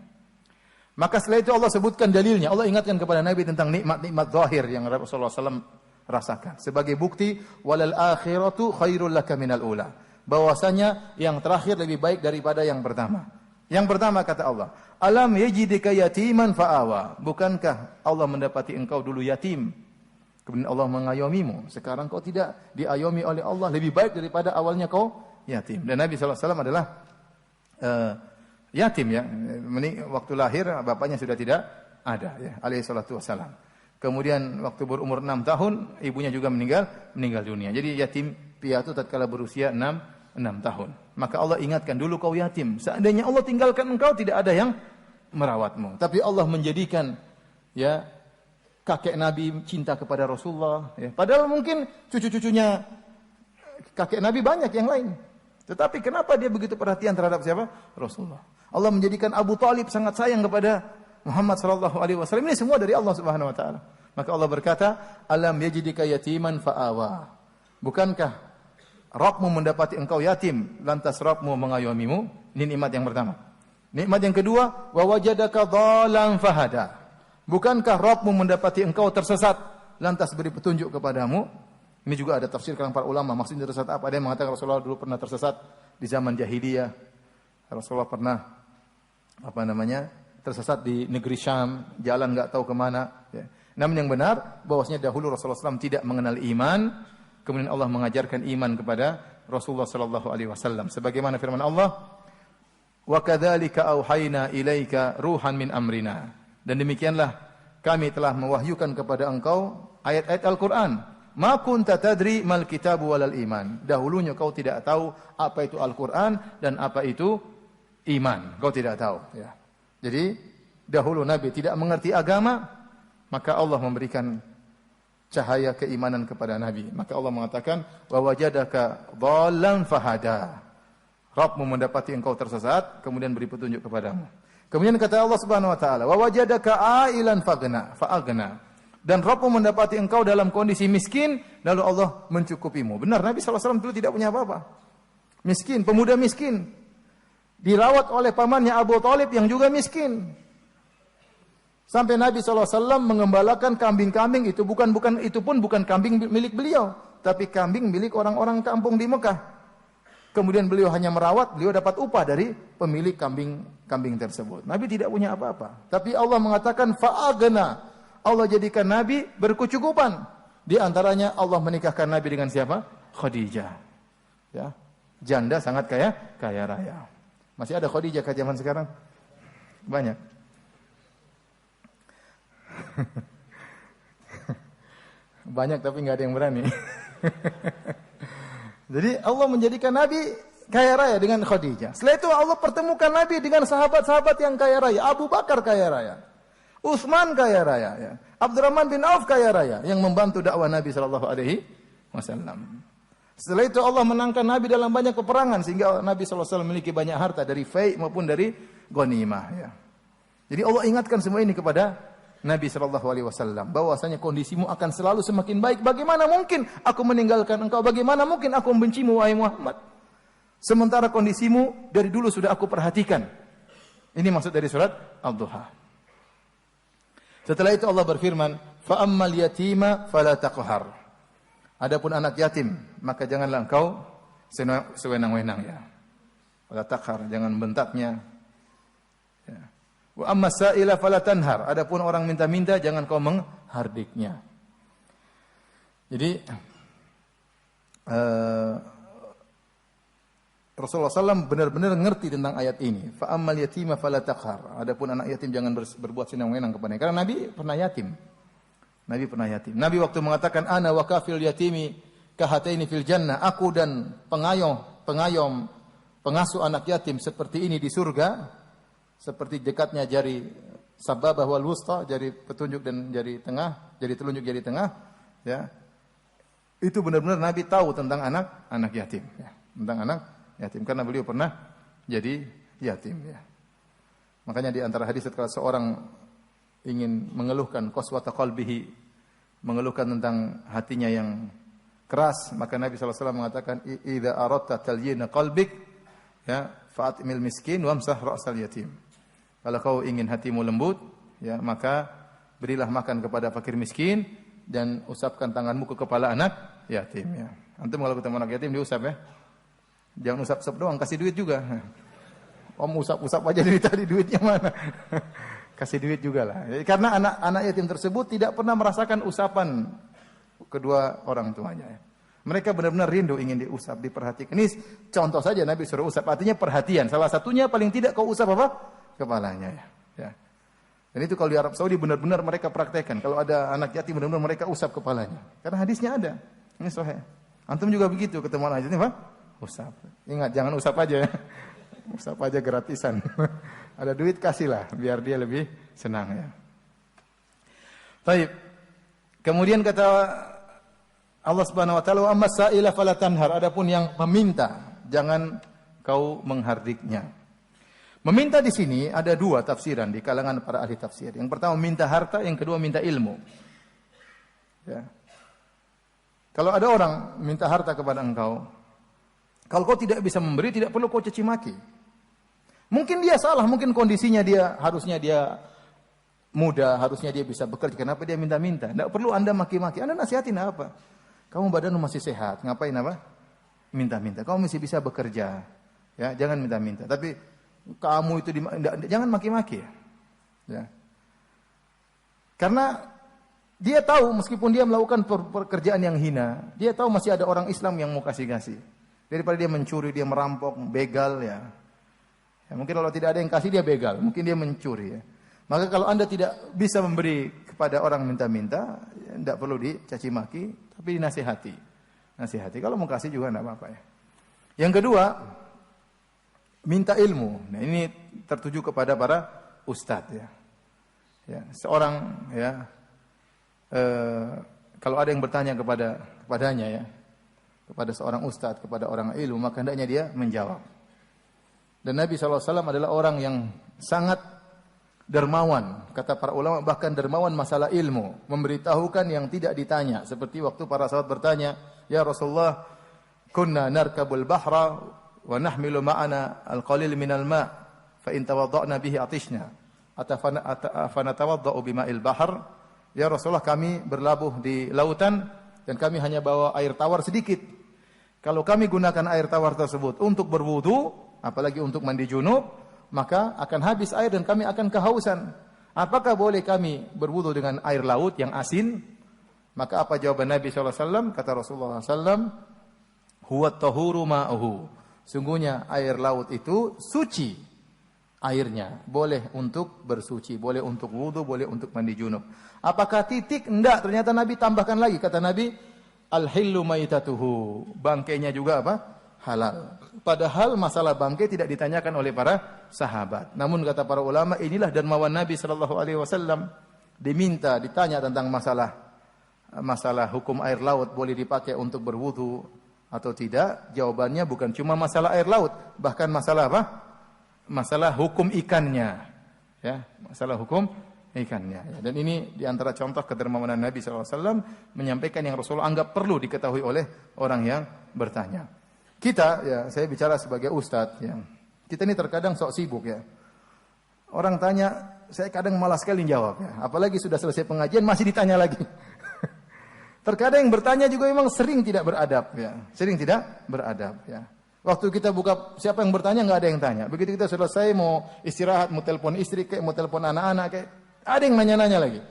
Maka setelah itu Allah sebutkan dalilnya. Allah ingatkan kepada Nabi tentang nikmat-nikmat zahir yang Rasulullah SAW rasakan. Sebagai bukti, walal akhiratu khairul laka minal ula. Bahwasanya yang terakhir lebih baik daripada yang pertama. Yang pertama kata Allah, alam yajidika yatiman fa'awa. Bukankah Allah mendapati engkau dulu yatim? Kemudian Allah mengayomimu. Sekarang kau tidak diayomi oleh Allah. Lebih baik daripada awalnya kau yatim. Dan Nabi SAW adalah yatim ya. Waktu lahir bapaknya sudah tidak ada ya. Alaihi salatu wassalam. Kemudian waktu berumur 6 tahun ibunya juga meninggal dunia. Jadi yatim piatu tatkala berusia 6 tahun. Maka Allah ingatkan dulu kau yatim. Seandainya Allah tinggalkan engkau tidak ada yang merawatmu. Tapi Allah menjadikan ya kakek Nabi cinta kepada Rasulullah ya. Padahal mungkin cucu-cucunya kakek Nabi banyak yang lain. Tetapi kenapa dia begitu perhatian terhadap siapa? Rasulullah. Allah menjadikan Abu Talib sangat sayang kepada Muhammad sallallahu alaihi wasallam. Ini semua dari Allah Subhanahu wa taala. Maka Allah berkata, "Alam yajidika yatiman fa'awa." Bukankah Rabbmu mendapati engkau yatim, lantas Rabbmu mengayomimu? Ini nikmat yang pertama. Nikmat yang kedua, wa wajadaka dhalan fahada. Bukankah Rabbmu mendapati engkau tersesat, lantas beri petunjuk kepadamu? Ini juga ada tafsir kalangan para ulama. Maksudnya tersesat apa? Ada yang mengatakan Rasulullah dulu pernah tersesat di zaman jahiliyah. Rasulullah pernah tersesat di negeri Syam, jalan enggak tahu kemana. Ya. Namun yang benar, bahwasanya dahulu Rasulullah SAW tidak mengenal iman, kemudian Allah mengajarkan iman kepada Rasulullah SAW. Sebagaimana firman Allah, wa kadzalika auhayna ilaika ruhan min amrina. Dan demikianlah kami telah mewahyukan kepada engkau ayat-ayat Al-Quran. Ma kunta tadri mal kitabu walal iman. Dahulunya kau tidak tahu apa itu Al-Quran dan apa itu iman. Kau tidak tahu. Ya. Jadi dahulu Nabi tidak mengerti agama, maka Allah memberikan cahaya keimanan kepada Nabi. Maka Allah mengatakan, wa wajadaka dhalan fahada. Rabbmu mendapati engkau tersesat, kemudian beri petunjuk kepadamu. Kemudian kata Allah Subhanahu wa taala, wa wajadaka ailan fa'agna. Dan Rabbmu mendapati engkau dalam kondisi miskin, lalu Allah mencukupimu. Benar, Nabi SAW dulu tidak punya apa-apa. Miskin, pemuda miskin. Dirawat oleh pamannya Abu Talib yang juga miskin. Sampai Nabi SAW mengembalakan kambing-kambing itu pun bukan kambing milik beliau, tapi kambing milik orang-orang kampung di Mekah. Kemudian beliau hanya merawat, beliau dapat upah dari pemilik kambing tersebut. Nabi tidak punya apa-apa. Tapi Allah mengatakan fa'agna. Allah jadikan Nabi berkecukupan. Di antaranya Allah menikahkan Nabi dengan siapa? Khadijah. Ya. Janda sangat kaya raya. Masih ada Khadijah ke zaman sekarang? Banyak. Banyak tapi nggak ada yang berani. Jadi Allah menjadikan Nabi kaya raya dengan Khadijah. Setelah itu Allah pertemukan Nabi dengan sahabat-sahabat yang kaya raya. Abu Bakar kaya raya, Utsman kaya raya, ya. Abdurrahman bin Auf kaya raya yang membantu dakwah Nabi sallallahu alaihi wasallam. Setelah itu Allah menangkan Nabi dalam banyak peperangan sehingga Nabi sallallahu alaihi wasallam memiliki banyak harta dari fai' maupun dari ghanimah, ya. Jadi Allah ingatkan semua ini kepada Nabi sallallahu alaihi wasallam bahwasanya kondisimu akan selalu semakin baik. Bagaimana mungkin aku meninggalkan engkau? Bagaimana mungkin aku membencimu wahai Muhammad? Sementara kondisimu dari dulu sudah aku perhatikan. Ini maksud dari surat Ad-Duha. Setelah itu Allah berfirman, "Fa ammal yatima fala taqhar." Adapun anak yatim, maka janganlah engkau sewenang-wenang ya. Fala taqhar, jangan bentaknya. Ya. Wa amma sa'ila fala tanhar. Adapun orang minta-minta jangan kau menghardiknya. Jadi Rasulullah SAW benar-benar ngerti tentang ayat ini. Fa ammal yatima fala taqhar. Adapun anak yatim jangan berbuat senang-senang kepadanya. Karena Nabi pernah yatim. Nabi pernah yatim. Nabi waktu mengatakan ana wa kafil yatimi kahataini fil jannah. Aku dan pengasuh anak yatim seperti ini di surga. Seperti dekatnya jari sababah wal wusta, jari petunjuk dan jari tengah, jari telunjuk jari tengah, ya. Itu benar-benar Nabi tahu tentang anak yatim, ya. Tentang anak yatim karena beliau pernah jadi yatim, ya. Makanya di antara hadis kalau seorang ingin mengeluhkan qaswata qalbihi, mengeluhkan tentang hatinya yang keras, maka Nabi sallallahu alaihi wasallam mengatakan idza aradta talyina qalbik, ya, fa'atimil miskin wamsah ra'sal yatim. Kalau kau ingin hatimu lembut, ya, maka berilah makan kepada fakir miskin dan usapkan tanganmu ke kepala anak yatim, ya. Antum kalau ketemu anak yatim diusap, ya. Jangan usap-usap doang, kasih duit juga. Om usap-usap aja dari tadi, duitnya mana? Kasih duit juga lah. Karena anak yatim tersebut tidak pernah merasakan usapan kedua orang tuanya, ya. Mereka benar-benar rindu ingin diusap, diperhatikan. Ini contoh saja Nabi suruh usap, artinya perhatian. Salah satunya paling tidak kau usap apa? Kepalanya, ya. Dan itu kalau di Arab Saudi benar-benar mereka praktekkan. Kalau ada anak yatim benar-benar mereka usap kepalanya. Karena hadisnya ada. Ini sahih. Antum juga begitu ketemu anak yatim, apa? Usap. Ingat jangan usap aja, ya. Usap aja gratisan. Ada duit kasihlah biar dia lebih senang, ya. Baik. Kemudian kata Allah Subhanahu wa taala, "Amma sa'ila fala tanhar." Adapun yang meminta, jangan kau menghardiknya. Meminta di sini ada dua tafsiran di kalangan para ahli tafsir. Yang pertama minta harta, yang kedua minta ilmu. Ya. Kalau ada orang minta harta kepada engkau, kalau kau tidak bisa memberi, tidak perlu kau caci maki. Mungkin dia salah, mungkin kondisinya harusnya dia muda, harusnya dia bisa bekerja. Kenapa dia minta-minta? Tidak perlu Anda maki-maki. Anda nasihatin apa? Kamu badanmu masih sehat, ngapain apa? Minta-minta. Kamu masih bisa bekerja. Ya, jangan minta-minta. Tapi kamu itu jangan maki-maki, ya. Karena dia tahu meskipun dia melakukan pekerjaan yang hina, dia tahu masih ada orang Islam yang mau kasih. Daripada dia mencuri, dia merampok, begal, ya. Ya, mungkin kalau tidak ada yang kasih dia begal, mungkin dia mencuri, ya. Maka kalau Anda tidak bisa memberi kepada orang minta-minta, ya, tidak perlu dicaci maki, tapi dinasihati. Nasihati. Kalau mau kasih juga tidak apa-apa, ya. Yang kedua, minta ilmu. Nah, ini tertuju kepada para ustadz, ya. Ya, seorang, ya, kalau ada yang bertanya kepadanya, ya, kepada seorang ustadz, kepada orang ilmu, maka hendaknya dia menjawab. Dan Nabi SAW adalah orang yang sangat dermawan, kata para ulama, bahkan dermawan masalah ilmu, memberitahukan yang tidak ditanya. Seperti waktu para sahabat bertanya, ya Rasulullah, kunna narkabul bahra wa nahmilu ma'ana al-qalil minal ma' fa in tawadda'na bihi atishna afanatawadda'u bima'il bahr. Ya Rasulullah, kami berlabuh di lautan dan kami hanya bawa air tawar sedikit. Kalau kami gunakan air tawar tersebut untuk berwudu, apalagi untuk mandi junub, maka akan habis air dan kami akan kehausan. Apakah boleh kami berwudu dengan air laut yang asin? Maka apa jawaban Nabi SAW? Kata Rasulullah SAW, huwa tahuru ma'uhu. Sungguhnya air laut itu suci airnya. Boleh untuk bersuci, boleh untuk wudu, boleh untuk mandi junub. Apakah titik? Enggak. Ternyata Nabi tambahkan lagi. Kata Nabi, al-hillu maitatuhu. Bangkainya juga apa? Halal. Padahal masalah bangkai tidak ditanyakan oleh para sahabat. Namun kata para ulama, inilah dermawan Nabi SAW. Diminta, ditanya tentang masalah hukum air laut boleh dipakai untuk berwudu atau tidak. Jawabannya bukan cuma masalah air laut, bahkan masalah apa? Masalah hukum ikannya. Ya, masalah hukum ikannya. Dan ini diantara contoh kedermawanan Nabi SAW menyampaikan yang Rasulullah anggap perlu diketahui oleh orang yang bertanya. Kita, ya saya bicara sebagai ustadz, ya, kita ini terkadang sok sibuk ya. Orang tanya, saya kadang malas sekali jawab ya. Apalagi sudah selesai pengajian masih ditanya lagi. Terkadang yang bertanya juga memang sering tidak beradab ya. Sering tidak beradab ya. Waktu kita buka, siapa yang bertanya nggak ada yang tanya. Begitu kita selesai mau istirahat, mau telepon istri kayak, mau telepon anak-anak kayak, ada yang nanya-nanya lagi.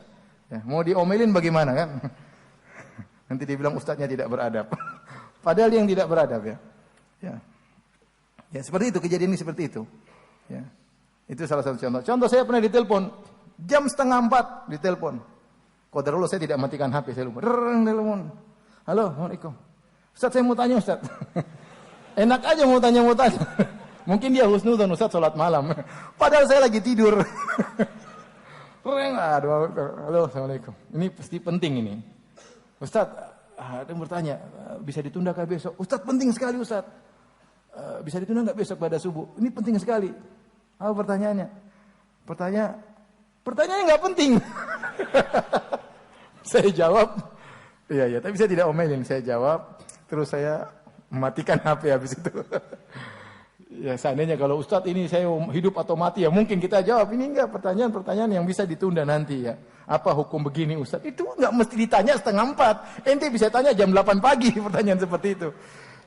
Ya, mau diomelin bagaimana kan? Nanti dibilang ustadznya tidak beradab. Padahal yang tidak beradab ya. Ya. Ya seperti itu, kejadian ini seperti itu. Ya. Itu salah satu contoh. Contoh saya pernah ditelepon jam 3:30 ditelepon. Qadarullah saya tidak matikan HP, saya lupa. Telepon. Halo, Assalamualaikum. Ustaz saya mau tanya Ustaz. Enak aja mau tanya. Mungkin dia husnudzon Ustaz salat malam. Padahal saya lagi tidur. Aduh, halo, Assalamualaikum. Ini pasti penting ini. Ustaz, ada yang bertanya, bisa ditunda kah besok? Ustaz penting sekali Ustaz. Bisa ditunda enggak besok pada subuh? Ini penting sekali. Apa pertanyaannya? Pertanyaannya enggak penting. Saya jawab, iya, tapi saya tidak omelin. Saya jawab, terus saya mematikan HP habis itu. Ya seandainya kalau Ustadz ini saya hidup atau mati ya mungkin kita jawab. Ini enggak pertanyaan-pertanyaan yang bisa ditunda nanti ya. Apa hukum begini Ustadz? Itu enggak mesti ditanya 3:30. Ente bisa tanya jam 8 pagi pertanyaan seperti itu.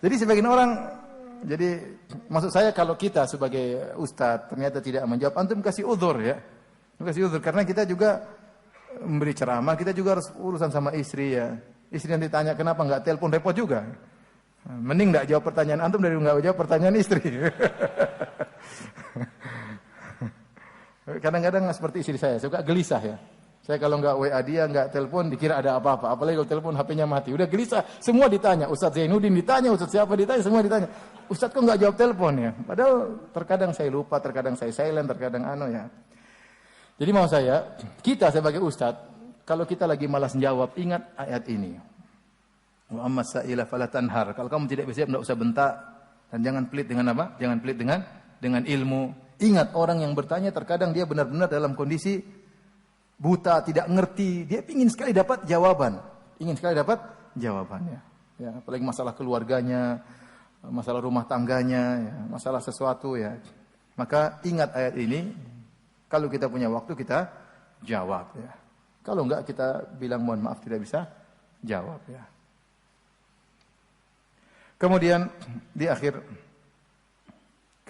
Jadi sebagian orang, jadi maksud saya kalau kita sebagai Ustadz ternyata tidak menjawab, antum kasih uzur ya. Kasih uzur karena kita juga memberi ceramah, kita juga harus urusan sama istri ya. Istri yang ditanya kenapa enggak telepon, repot juga. Mending enggak jawab pertanyaan antum dari enggak jawab pertanyaan istri. Kadang-kadang seperti istri saya, suka gelisah ya. Saya kalau enggak WA dia, enggak telepon, dikira ada apa-apa. Apalagi kalau telepon HP-nya mati. Udah gelisah, semua ditanya. Ustaz Zainuddin ditanya, Ustaz siapa ditanya, semua ditanya. Ustaz kok enggak jawab telepon ya? Padahal terkadang saya lupa, terkadang saya silent, terkadang ya. Jadi mau saya, kita sebagai ustaz, kalau kita lagi malas menjawab, ingat ayat ini. Wa amma sa'ila fala tanhar. Kalau kamu tidak bisa, tidak usah bentak dan jangan pelit dengan apa? Jangan pelit dengan ilmu. Ingat orang yang bertanya terkadang dia benar-benar dalam kondisi buta, tidak ngerti. Dia ingin sekali dapat jawaban. Ingin sekali dapat jawabannya. Ya, apalagi masalah keluarganya, masalah rumah tangganya, ya, masalah sesuatu ya. Maka ingat ayat ini. Kalau kita punya waktu kita jawab ya. Kalau enggak kita bilang mohon maaf tidak bisa jawab ya. Kemudian di akhir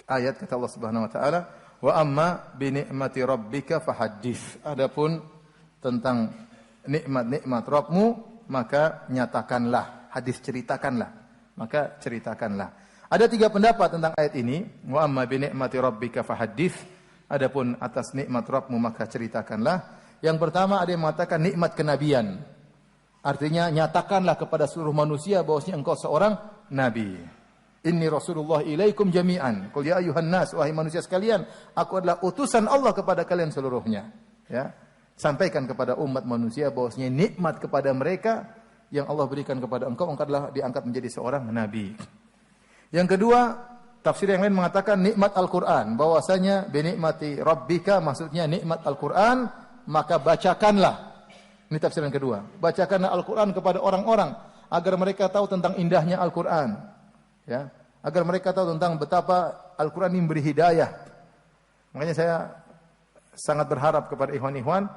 ayat kata Allah Subhanahu wa taala, "Wa amma bi ni'mati rabbika fahaddits." Adapun tentang nikmat-nikmat Rabbmu, maka nyatakanlah, hadis ceritakanlah. Maka ceritakanlah. Ada 3 pendapat tentang ayat ini, "Wa amma bi ni'mati rabbika fahaddits." Adapun atas nikmat Rabbmu maka ceritakanlah. Yang pertama ada yang mengatakan nikmat kenabian. Artinya nyatakanlah kepada seluruh manusia bahwasanya engkau seorang nabi. Inni Rasulullah ilaikum jami'an. Qul ya ayuhan nas, wahai manusia sekalian, aku adalah utusan Allah kepada kalian seluruhnya. Ya. Sampaikan kepada umat manusia bahwasanya nikmat kepada mereka yang Allah berikan kepada engkau adalah diangkat menjadi seorang nabi. Yang kedua, tafsir yang lain mengatakan nikmat Al-Quran. Bahwasanya binikmati Rabbika maksudnya nikmat Al-Quran. Maka bacakanlah. Ini tafsir yang kedua. Bacakanlah Al-Quran kepada orang-orang. Agar mereka tahu tentang indahnya Al-Quran. Ya, agar mereka tahu tentang betapa Al-Quran ini memberi hidayah. Makanya saya sangat berharap kepada ikhwan-ikhwan.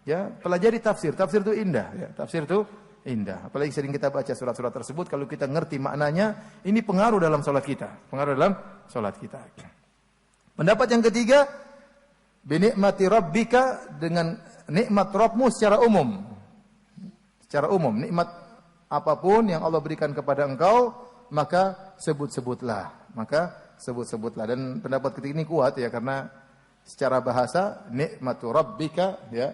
Ya, pelajari tafsir. Tafsir itu indah. Ya, tafsir itu indah. Apalagi sering kita baca surat-surat tersebut, kalau kita ngerti maknanya, ini pengaruh dalam sholat kita. Pengaruh dalam sholat kita. Pendapat yang ketiga, binikmati rabbika, dengan nikmat Rabbmu secara umum. Secara umum, nikmat apapun yang Allah berikan kepada engkau, maka sebut-sebutlah. Maka sebut-sebutlah. Dan pendapat ketiga ini kuat ya, karena secara bahasa, nikmatu rabbika, ya,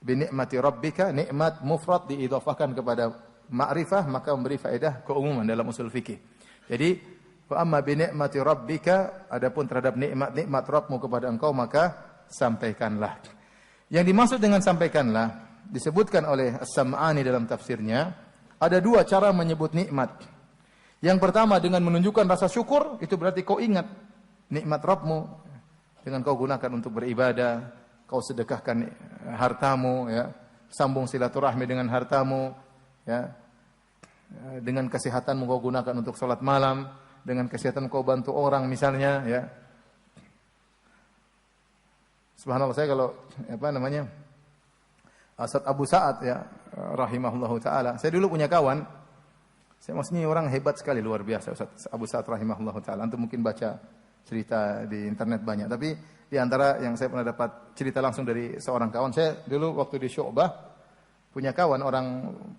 binikmati rabbika, nikmat mufrad diidhafahkan kepada ma'rifah, maka memberi faedah keumuman dalam usul fikih. Jadi, wa amma binikmati rabbika, adapun terhadap nikmat Rabbmu kepada engkau, maka sampaikanlah. Yang dimaksud dengan sampaikanlah, disebutkan oleh As-Sam'ani dalam tafsirnya, ada 2 cara menyebut nikmat. Yang pertama dengan menunjukkan rasa syukur, itu berarti kau ingat nikmat Rabbmu, dengan kau gunakan untuk beribadah, kau sedekahkan hartamu, ya. Sambung silaturahmi dengan hartamu, ya. Dengan kesehatanmu kau gunakan untuk salat malam, dengan kesehatan kau bantu orang misalnya, ya. Subhanallah, saya kalau Ustaz Abu Sa'ad, ya, rahimahullahu taala. Saya dulu punya kawan, saya maksudnya orang hebat sekali, luar biasa Ustaz Abu Sa'ad rahimahullahu taala. Antum mungkin baca cerita di internet banyak, tapi di antara yang saya pernah dapat cerita langsung dari seorang kawan, saya dulu waktu di Syu'bah punya kawan orang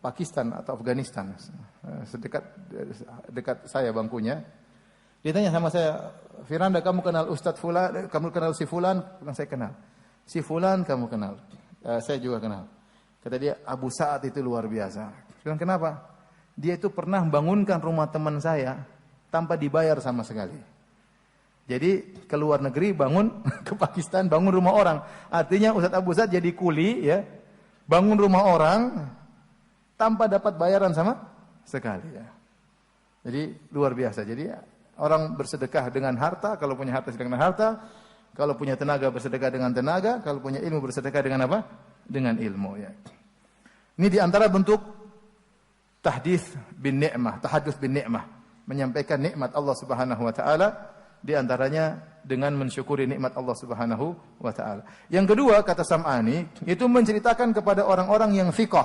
Pakistan atau Afghanistan, dekat saya bangkunya. Dia tanya sama saya, "Firanda, kamu kenal Ustadz Fulan? Kamu kenal si Fulan?" Saya kenal. "Si Fulan kamu kenal?" Saya juga kenal. Kata dia, "Abu Sa'ad itu luar biasa." Bilang, "Kenapa?" "Dia itu pernah bangunkan rumah teman saya tanpa dibayar sama sekali. Jadi ke luar negeri bangun, ke Pakistan bangun rumah orang. Artinya Ustadz Abu Sa'ad jadi kuli, ya, bangun rumah orang tanpa dapat bayaran sama sekali, ya. Jadi luar biasa. Jadi orang bersedekah dengan harta, kalau punya harta sedekah dengan harta, kalau punya tenaga bersedekah dengan tenaga, kalau punya ilmu bersedekah dengan apa? Dengan ilmu, ya. Ini di antara bentuk tahdits bin ni'mah, tahadduts bin ni'mah, menyampaikan nikmat Allah Subhanahu wa taala, di antaranya dengan mensyukuri nikmat Allah Subhanahu wa taala. Yang kedua, kata Sam'ani, itu menceritakan kepada orang-orang yang thiqah,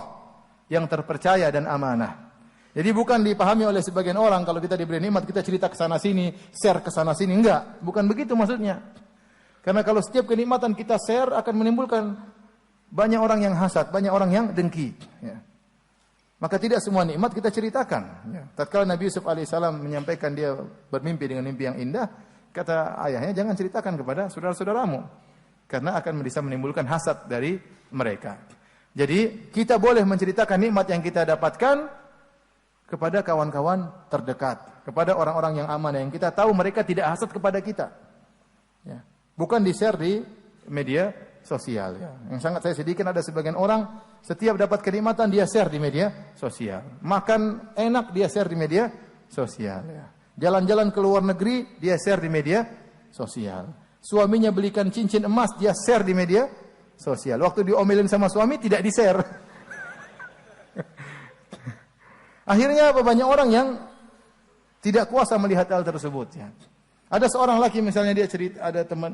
yang terpercaya dan amanah. Jadi bukan dipahami oleh sebagian orang kalau kita diberi nikmat kita cerita ke sana sini, share ke sana sini, enggak, bukan begitu maksudnya. Karena kalau setiap kenikmatan kita share akan menimbulkan banyak orang yang hasad, banyak orang yang dengki, ya. Maka tidak semua nikmat kita ceritakan, ya. Tatkala Nabi Yusuf alaihissalam menyampaikan dia bermimpi dengan mimpi yang indah, kata ayahnya, "Jangan ceritakan kepada saudara-saudaramu, karena akan bisa menimbulkan hasad dari mereka." Jadi kita boleh menceritakan nikmat yang kita dapatkan kepada kawan-kawan terdekat, kepada orang-orang yang amanah, yang kita tahu mereka tidak hasad kepada kita, ya. Bukan di-share di media sosial, ya. Yang sangat saya sedihkan ada sebagian orang setiap dapat kenikmatan dia share di media sosial. Makan enak dia share di media sosial, ya. Jalan-jalan ke luar negeri dia share di media sosial. Suaminya belikan cincin emas dia share di media sosial. Waktu diomelin sama suami tidak di-share. Akhirnya apa? Banyak orang yang tidak kuasa melihat hal tersebut, ya. Ada seorang laki misalnya dia cerita, ada teman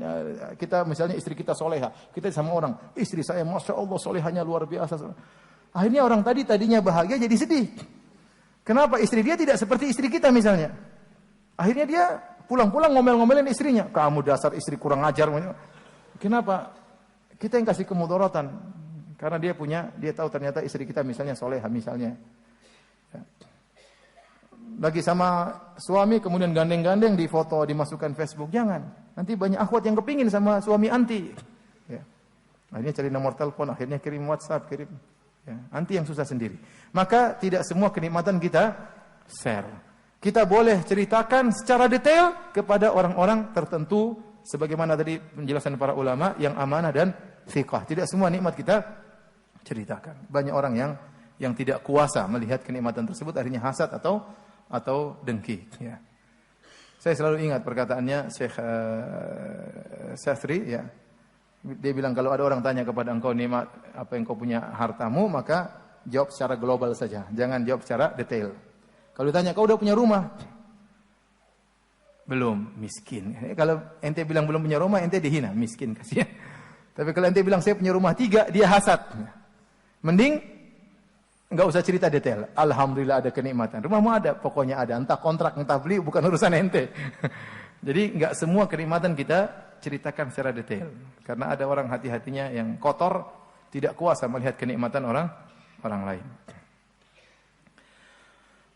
kita misalnya istri kita soleha, kita sama orang, "Istri saya masya Allah solehanya luar biasa." Akhirnya orang tadinya bahagia jadi sedih. Kenapa? Istri dia tidak seperti istri kita misalnya. Akhirnya dia pulang-pulang ngomel-ngomelin istrinya, "Kamu dasar istri kurang ajar." Kenapa? Kita yang kasih kemudaratan. Karena dia tahu ternyata istri kita misalnya soleha misalnya. Lagi sama suami kemudian gandeng-gandeng di foto dimasukkan Facebook, jangan. Nanti banyak akhwat yang kepingin sama suami anti, ya. Akhirnya cari nomor telepon, akhirnya kirim WhatsApp, ya. Anti yang susah sendiri. Maka tidak semua kenikmatan kita share. Kita boleh ceritakan secara detail kepada orang-orang tertentu, sebagaimana tadi penjelasan para ulama yang amanah dan thiqah. Tidak semua nikmat kita ceritakan. Banyak orang yang tidak kuasa melihat kenikmatan tersebut, akhirnya hasad atau dengki, ya. Saya selalu ingat perkataannya Syekh Syafi'i, ya. Dia bilang kalau ada orang tanya kepada engkau nikmat apa yang kau punya hartamu, maka jawab secara global saja, jangan jawab secara detail. Kalau ditanya kau udah punya rumah? Belum, miskin. Kalau ente bilang belum punya rumah, ente dihina, miskin kasihan. Tapi kalau ente bilang saya punya rumah 3, dia hasad. Mending enggak usah cerita detail. Alhamdulillah ada kenikmatan. Rumahmu ada, pokoknya ada. Entah kontrak, entah beli, bukan urusan ente. Jadi enggak semua kenikmatan kita ceritakan secara detail. Karena ada orang hati-hatinya yang kotor, tidak kuasa melihat kenikmatan orang lain.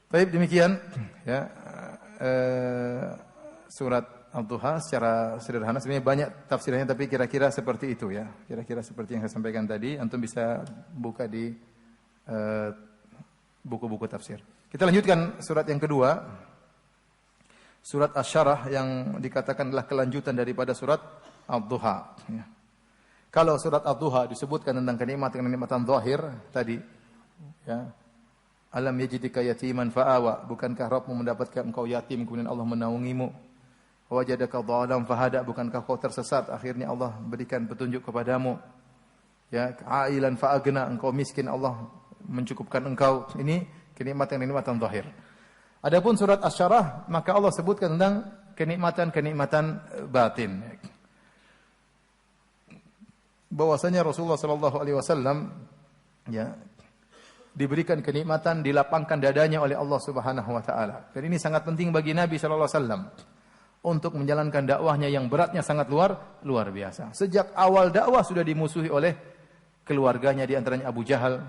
Baik, demikian, ya. Surat Ad-Duha secara sederhana sebenarnya banyak tafsirannya, tapi kira-kira seperti itu, ya. Kira-kira seperti yang saya sampaikan tadi. Antum bisa buka di buku-buku tafsir. Kita lanjutkan surat yang kedua, surat Asy-Syarah, yang dikatakan adalah kelanjutan daripada surat Ad-Duha, ya. Kalau surat Ad-Duha disebutkan tentang kenikmatan zahir tadi, ya. Alam yajidika yatiman fa'awa, bukankah Rabbmu mendapatkan engkau yatim kemudian Allah menaungimu, Wajadaka dhalam fahada, bukankah kau tersesat, akhirnya Allah berikan petunjuk kepadamu. Ya, ailan faagna, engkau miskin, Allah mencukupkan engkau. Ini kenikmatan-kenikmatan zahir. Adapun surat Asy-Syarah, maka Allah sebutkan tentang kenikmatan-kenikmatan batin. Bahwasanya Rasulullah sallallahu alaihi wasallam ya diberikan kenikmatan, dilapangkan dadanya oleh Allah Subhanahu wa taala. Dan ini sangat penting bagi Nabi sallallahu alaihi wasallam untuk menjalankan dakwahnya yang beratnya sangat luar biasa. Sejak awal dakwah sudah dimusuhi oleh keluarganya, di antaranya Abu Jahal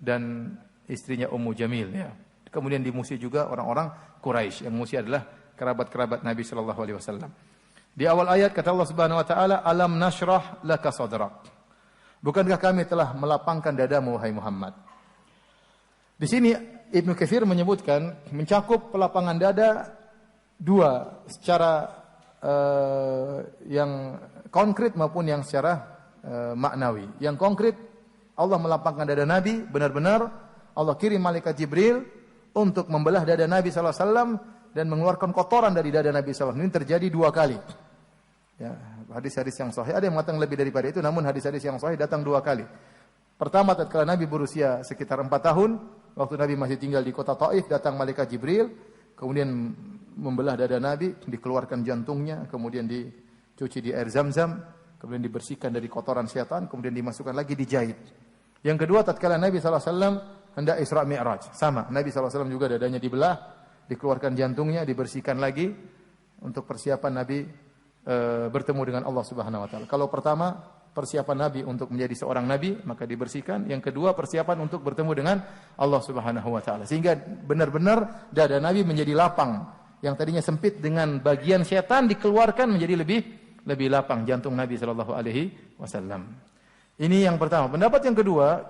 dan istrinya Ummu Jamil ya. Kemudian dimusuhi juga orang-orang Quraisy. Yang musuh adalah kerabat-kerabat Nabi sallallahu alaihi wasallam. Di awal ayat kata Allah Subhanahu wa taala, "Alam nashrah laka sadrak." Bukankah kami telah melapangkan dadamu wahai Muhammad? Di sini Ibnu Katsir menyebutkan mencakup pelapangan dada dua, secara yang konkret maupun yang secara maknawi. Yang konkret, Allah melapangkan dada Nabi, benar-benar Allah kirim malaikat Jibril untuk membelah dada Nabi sallallahu alaihi wasallam dan mengeluarkan kotoran dari dada Nabi sallallahu alaihi wasallam. Ini terjadi 2 kali. Ya, hadis-hadis yang sahih ada yang mengatakan lebih daripada itu, namun hadis-hadis yang sahih datang 2 kali. Pertama tatkala Nabi berusia sekitar 4 tahun, waktu Nabi masih tinggal di kota Taif, datang malaikat Jibril, kemudian membelah dada Nabi, dikeluarkan jantungnya, kemudian dicuci di air Zam-Zam, kemudian dibersihkan dari kotoran setan, kemudian dimasukkan lagi, dijahit. Yang kedua tatkala Nabi sallallahu alaihi wasallam hendak Isra Mi'raj, sama, Nabi sallallahu alaihi wasallam juga dadanya dibelah, dikeluarkan jantungnya, dibersihkan lagi untuk persiapan Nabi bertemu dengan Allah Subhanahu wa taala. Kalau pertama persiapan Nabi untuk menjadi seorang nabi, maka dibersihkan. Yang kedua persiapan untuk bertemu dengan Allah Subhanahu wa taala. Sehingga benar-benar dada Nabi menjadi lapang. Yang tadinya sempit dengan bagian setan dikeluarkan menjadi lebih lapang jantung Nabi sallallahu alaihi wasallam. Ini yang pertama. Pendapat yang kedua,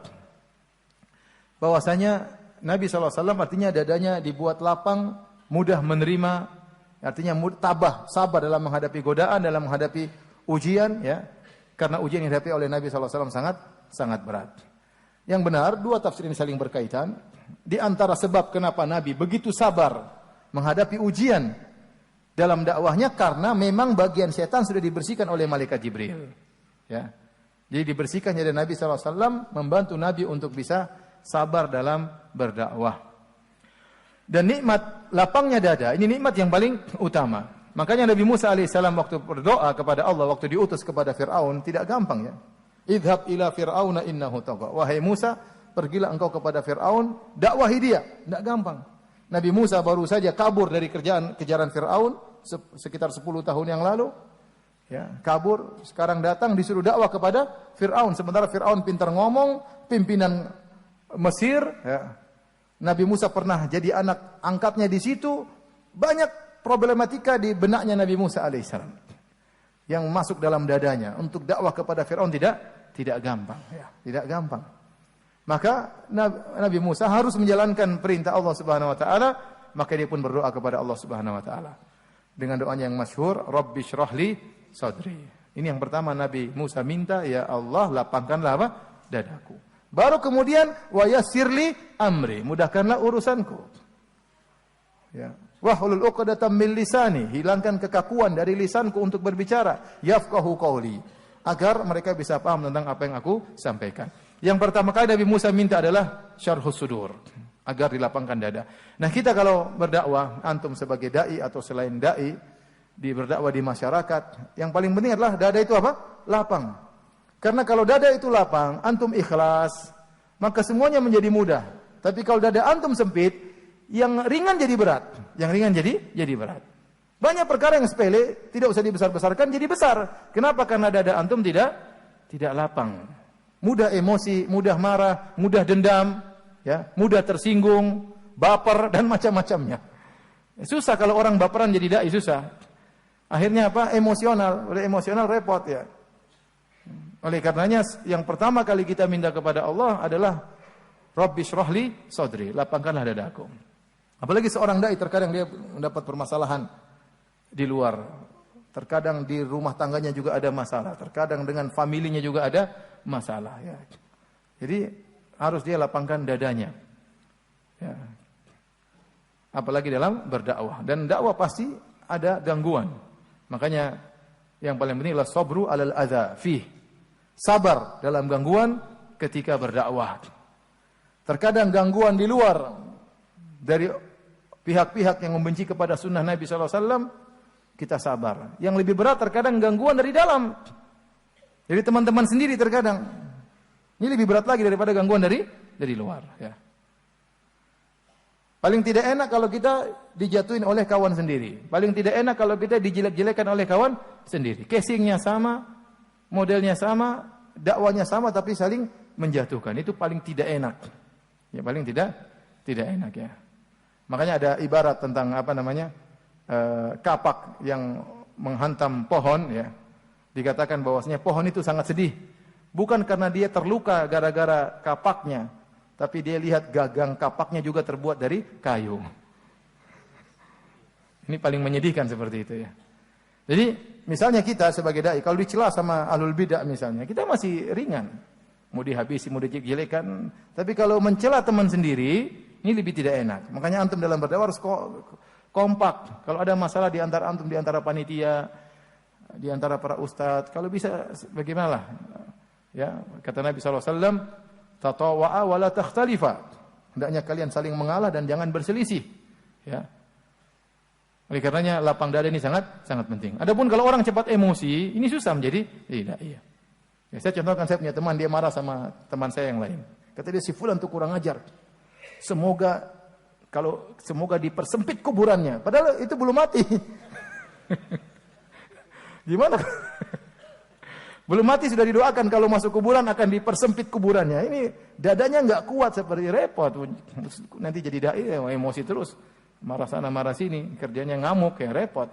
bahwasanya Nabi sallallahu alaihi wasallam artinya dadanya dibuat lapang, mudah menerima. Artinya tabah, sabar dalam menghadapi godaan, dalam menghadapi ujian, ya. Karena ujian yang dihadapi oleh Nabi sallallahu alaihi wasallam sangat berat. Yang benar, 2 tafsir ini saling berkaitan. Di antara sebab kenapa Nabi begitu sabar menghadapi ujian dalam dakwahnya, karena memang bagian setan sudah dibersihkan oleh malaikat Jibril. Ya. Jadi dibersihkan dari Nabi sallallahu alaihi wasallam, membantu Nabi untuk bisa sabar dalam berdakwah. Dan nikmat lapangnya dada, ini nikmat yang paling utama. Makanya Nabi Musa alaihissalam waktu berdoa kepada Allah, waktu diutus kepada Fir'aun, tidak gampang ya. Idhab ila Fir'auna innahu tagha. Wahai Musa, pergilah engkau kepada Fir'aun, dakwahi dia. Tidak gampang. Nabi Musa baru saja kabur dari kejaran Fir'aun, sekitar 10 tahun yang lalu. Ya, kabur, sekarang datang disuruh dakwah kepada Fir'aun. Sementara Fir'aun pintar ngomong, pimpinan Mesir, ya. Nabi Musa pernah jadi anak angkatnya di situ. Banyak problematika di benaknya Nabi Musa alaihissalam yang masuk dalam dadanya. Untuk dakwah kepada Fir'aun tidak gampang, ya, tidak gampang. Maka Nabi Musa harus menjalankan perintah Allah Subhanahu wa taala, maka dia pun berdoa kepada Allah Subhanahu wa taala dengan doanya yang masyhur, Rabbi shrahli sadri. Ini yang pertama Nabi Musa minta, ya Allah lapangkanlah apa? Dadaku. Baru kemudian wa yassirli amri, mudahkanlah urusanku. Ya. Wahlul 'uqdatam min lisani, hilangkan kekakuan dari lisanku untuk berbicara, yafqahu qawli, agar mereka bisa paham tentang apa yang aku sampaikan. Yang pertama kali Nabi Musa minta adalah syarhus sudur, agar dilapangkan dada. Nah, kita kalau berdakwah, antum sebagai dai atau selain dai, berdakwah di masyarakat, yang paling penting adalah dada itu apa? Lapang. Karena kalau dada itu lapang, antum ikhlas, maka semuanya menjadi mudah. Tapi kalau dada antum sempit, yang ringan jadi berat. Yang ringan jadi berat. Banyak perkara yang sepele, tidak usah dibesar-besarkan, jadi besar. Kenapa? Karena dada antum tidak lapang. Mudah emosi, mudah marah, mudah dendam, ya, mudah tersinggung, baper, dan macam-macamnya. Susah kalau orang baperan jadi dai, susah. Akhirnya apa? Emosional. Oleh emosional repot, ya. Oleh karenanya yang pertama kali kita minta kepada Allah adalah Rabbi shrahli sadri, lapangkanlah dadaku. Apalagi seorang dai terkadang dia mendapat permasalahan di luar. Terkadang di rumah tangganya juga ada masalah, terkadang dengan familinya juga ada masalah, ya. Jadi harus dia lapangkan dadanya. Ya. Apalagi dalam berdakwah, dan dakwah pasti ada gangguan. Makanya yang paling penting adalah sabru alal adza fih. Sabar dalam gangguan ketika berdakwah. Terkadang gangguan di luar dari pihak-pihak yang membenci kepada sunnah Nabi SAW, kita sabar. Yang lebih berat terkadang gangguan dari dalam. Jadi teman-teman sendiri terkadang. Ini lebih berat lagi daripada gangguan dari luar. Ya. Paling tidak enak kalau kita dijatuhin oleh kawan sendiri. Paling tidak enak kalau kita dijelek-jelekan oleh kawan sendiri. Casingnya sama, modelnya sama, dakwanya sama, tapi saling menjatuhkan. Itu paling tidak enak. Ya, paling tidak enak ya. Makanya ada ibarat tentang kapak yang menghantam pohon ya. Dikatakan bahwasanya pohon itu sangat sedih. Bukan karena dia terluka gara-gara kapaknya, tapi dia lihat gagang kapaknya juga terbuat dari kayu. Ini paling menyedihkan seperti itu ya. Jadi misalnya kita sebagai dai kalau dicela sama ahlul bidah misalnya, kita masih ringan. Mau dihabisi, mau dijelekan. Tapi kalau mencela teman sendiri, ini lebih tidak enak. Makanya antum dalam berdakwah harus kompak. Kalau ada masalah di antara antum, di antara panitia, di antara para ustadz, kalau bisa bagaimana? Ya, kata Nabi SAW, tatawa'a wa la takhtalifa. Hendaknya kalian saling mengalah dan jangan berselisih. Ya. Oleh karenanya lapang dada ini sangat penting. Adapun kalau orang cepat emosi, ini susah menjadi tidak. Iya. Ya, saya contohkan, saya punya teman, dia marah sama teman saya yang lain. Kata dia, si fulan tuh kurang ajar. Semoga dipersempit kuburannya. Padahal itu belum mati. Gimana? Belum mati sudah didoakan kalau masuk kuburan akan dipersempit kuburannya. Ini dadanya nggak kuat, seperti repot. Nanti jadi dai emosi terus. Marah sana marah sini, kerjanya ngamuk ya repot.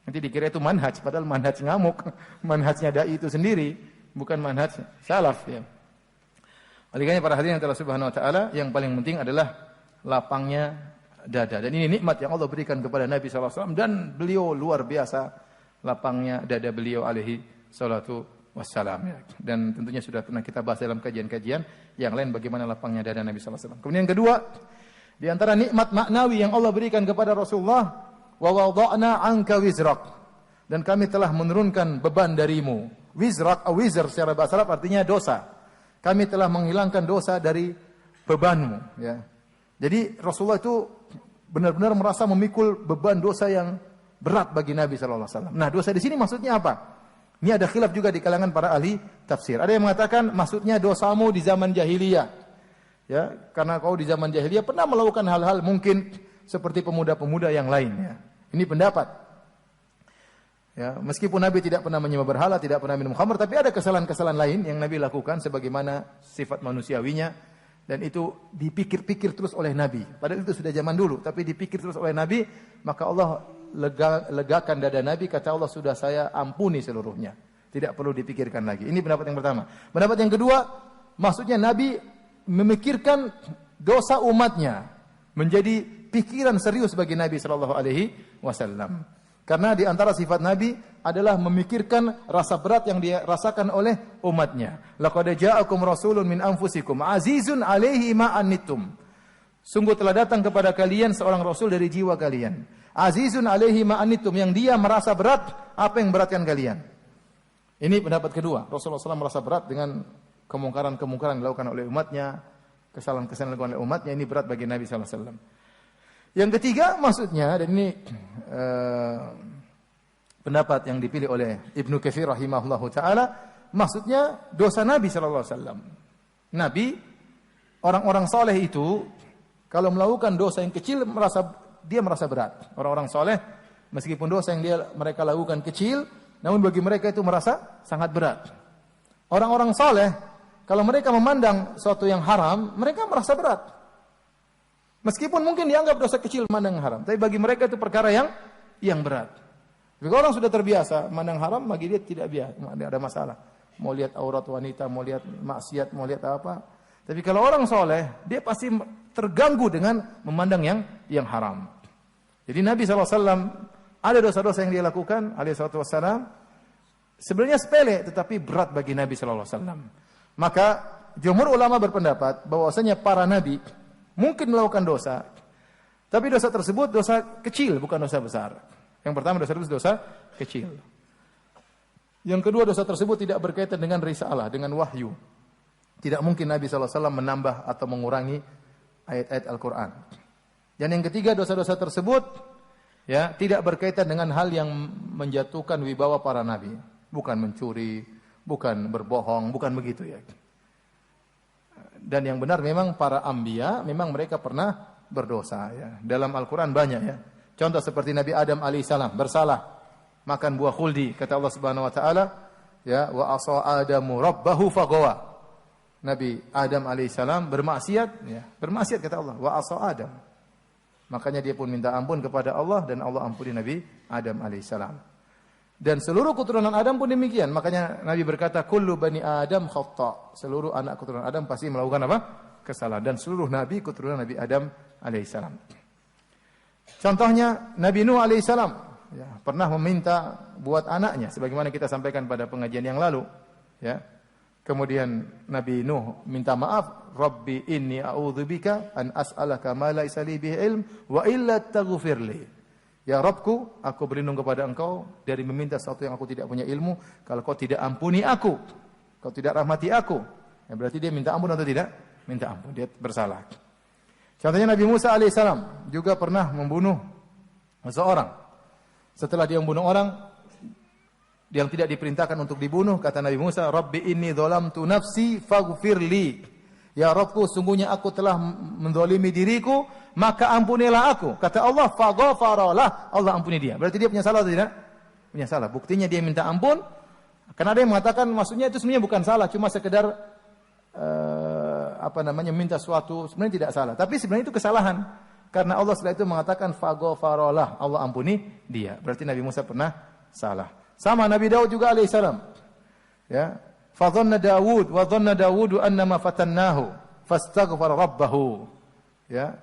Nanti dikira itu manhaj, padahal manhaj ngamuk. Manhajnya dai itu sendiri, bukan manhaj salaf ya. Oleh karena para hadirin yang telah subhanahu wa ta'ala, yang paling penting adalah lapangnya dada. Dan ini nikmat yang Allah berikan kepada Nabi SAW. Dan beliau luar biasa lapangnya dada beliau alaihi salatu wassalam ya. Dan tentunya sudah pernah kita bahas dalam kajian-kajian yang lain bagaimana lapangnya dada Nabi SAW. Kemudian yang kedua, di antara nikmat maknawi yang Allah berikan kepada Rasulullah, wa wada'na 'anka wizrak, dan kami telah menurunkan beban darimu. Wizrak atau wizr secara bahasa Arab artinya dosa. Kami telah menghilangkan dosa dari bebanmu ya. Jadi Rasulullah itu benar-benar merasa memikul beban dosa yang berat bagi Nabi sallallahu alaihi wasallam. Nah, dosa di sini maksudnya apa? Ini ada khilaf juga di kalangan para ahli tafsir. Ada yang mengatakan maksudnya dosamu di zaman jahiliyah. Ya, karena kau di zaman jahiliyah pernah melakukan hal-hal mungkin seperti pemuda-pemuda yang lainnya. Ini pendapat. Ya, meskipun Nabi tidak pernah menyembah berhala, tidak pernah minum khamr, tapi ada kesalahan-kesalahan lain yang Nabi lakukan sebagaimana sifat manusiawinya, dan itu dipikir-pikir terus oleh Nabi. Padahal itu sudah zaman dulu, tapi dipikir terus oleh Nabi, maka Allah legakan dada Nabi, kata Allah, sudah saya ampuni seluruhnya. Tidak perlu dipikirkan lagi. Ini pendapat yang pertama. Pendapat yang kedua, maksudnya Nabi memikirkan dosa umatnya menjadi pikiran serius bagi Nabi sallallahu alaihi wasallam. Karena di antara sifat Nabi adalah memikirkan rasa berat yang dia rasakan oleh umatnya. Laqad ja'akum rasulun min anfusikum azizun 'alaihi ma anittum. Sungguh telah datang kepada kalian seorang rasul dari jiwa kalian. Azizun 'alaihi ma anittum, yang dia merasa berat apa yang beratkan kalian. Ini pendapat kedua. Rasulullah SAW merasa berat dengan kemungkaran-kemungkaran dilakukan oleh umatnya, kesalahan-kesalahan dilakukan oleh umatnya, ini berat bagi Nabi sallallahu alaihi wasallam. Yang ketiga maksudnya, dan ini pendapat yang dipilih oleh Ibnu Katsir rahimahullahu taala, maksudnya dosa Nabi sallallahu alaihi wasallam. Nabi, orang-orang soleh itu kalau melakukan dosa yang kecil dia merasa berat. Orang-orang soleh meskipun dosa yang mereka lakukan kecil, namun bagi mereka itu merasa sangat berat. Orang-orang soleh kalau mereka memandang sesuatu yang haram, mereka merasa berat. Meskipun mungkin dianggap dosa kecil memandang haram, tapi bagi mereka itu perkara yang berat. Jika orang sudah terbiasa memandang haram, bagi dia tidak ada masalah. Mau lihat aurat wanita, mau lihat maksiat, mau lihat apa. Tapi kalau orang soleh, dia pasti terganggu dengan memandang yang haram. Jadi Nabi SAW ada dosa-dosa yang dia lakukan, alaihissalam, sebenarnya sepele, tetapi berat bagi Nabi SAW. Maka jumhur ulama berpendapat bahwasanya para nabi mungkin melakukan dosa, tapi dosa tersebut dosa kecil, bukan dosa besar. Yang pertama dosa tersebut dosa kecil. Yang kedua dosa tersebut tidak berkaitan dengan risalah, dengan wahyu. Tidak mungkin Nabi SAW menambah atau mengurangi ayat-ayat Al-Quran. Dan yang ketiga dosa-dosa tersebut ya tidak berkaitan dengan hal yang menjatuhkan wibawa para nabi. Bukan mencuri, bukan berbohong, bukan begitu ya. Dan yang benar memang para anbiya memang mereka pernah berdosa ya. Dalam Al-Qur'an banyak ya. Contoh seperti Nabi Adam alaihissalam bersalah makan buah khuldi, kata Allah Subhanahu wa taala ya, wa asa adamu rabbahu faghawa. Nabi Adam alaihissalam bermaksiat ya, bermaksiat kata Allah, wa asa Adam. Makanya dia pun minta ampun kepada Allah dan Allah ampuni Nabi Adam alaihissalam. Dan seluruh keturunan Adam pun demikian. Makanya Nabi berkata, kullu bani Adam khata'. Seluruh anak keturunan Adam pasti melakukan apa? Kesalahan. Dan seluruh Nabi keturunan Nabi Adam alaihissalam. Contohnya Nabi Nuh alaihissalam ya, pernah meminta buat anaknya, sebagaimana kita sampaikan pada pengajian yang lalu. Ya. Kemudian Nabi Nuh minta maaf, Rabbi inni a'udzubika an as'alaka ma laisa li bihi ilm wa illa taghfirli. Ya Rabbku, aku berlindung kepada Engkau dari meminta sesuatu yang aku tidak punya ilmu. Kalau Kau tidak ampuni aku, Kau tidak rahmati aku, ya berarti dia minta ampun atau tidak? Minta ampun, dia bersalah. Contohnya Nabi Musa alaihissalam juga pernah membunuh seseorang. Setelah dia membunuh orang yang tidak diperintahkan untuk dibunuh, kata Nabi Musa, Rabbi inni dzalamtu nafsi faghfirli. Ya Rabbku, sungguhnya aku telah menzalimi diriku, maka ampunilah aku. Kata Allah, faghfaralah, Allah ampuni dia. Berarti dia punya salah atau tidak? Punya salah. Buktinya dia minta ampun. Karena ada yang mengatakan maksudnya itu sebenarnya bukan salah, cuma sekedar minta suatu, sebenarnya tidak salah. Tapi sebenarnya itu kesalahan. Karena Allah setelah itu mengatakan faghfaralah, Allah ampuni dia. Berarti Nabi Musa pernah salah. Sama Nabi Daud juga alaihissalam. Ya. Fadhanna Dawud wa dhanna Dawudu annama fatannahu fastaghfara rabbahu. Ya.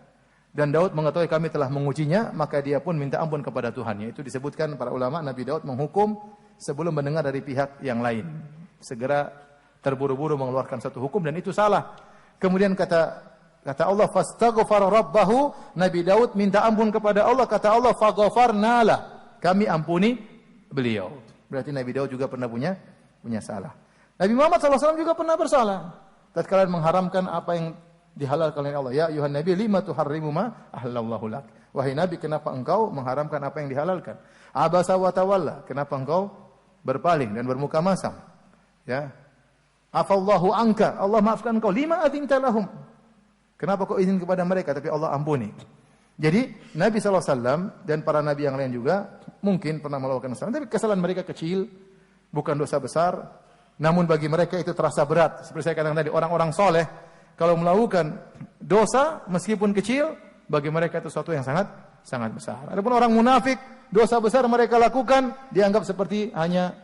Dan Daud mengetahui kami telah mengujinya, maka dia pun minta ampun kepada Tuhannya. Itu disebutkan para ulama Nabi Daud menghukum sebelum mendengar dari pihak yang lain. Segera terburu-buru mengeluarkan satu hukum dan itu salah. Kemudian kata Allah fastaghfara rabbahu, Nabi Daud minta ampun kepada Allah, kata Allah faghfarnalah, kami ampuni beliau. Berarti Nabi Daud juga pernah punya salah. Nabi Muhammad SAW juga pernah bersalah. Tatkala mengharamkan apa yang dihalalkan oleh Allah. Ya ayuhan Nabi lima tuharrimu ma ahlallahu lak. Wahai Nabi, kenapa engkau mengharamkan apa yang dihalalkan? Abasa wa tawalla, kenapa engkau berpaling dan bermuka masam? Ya. Afallahu anka, Allah maafkan engkau. Lima adzinta lahum. Kenapa kau izin kepada mereka tapi Allah ampuni? Jadi Nabi SAW dan para nabi yang lain juga mungkin pernah melakukan kesalahan, tapi kesalahan mereka kecil, bukan dosa besar. Namun bagi mereka itu terasa berat. Seperti saya katakan tadi, orang-orang soleh kalau melakukan dosa meskipun kecil, bagi mereka itu sesuatu yang sangat besar. Adapun orang munafik, dosa besar mereka lakukan dianggap seperti hanya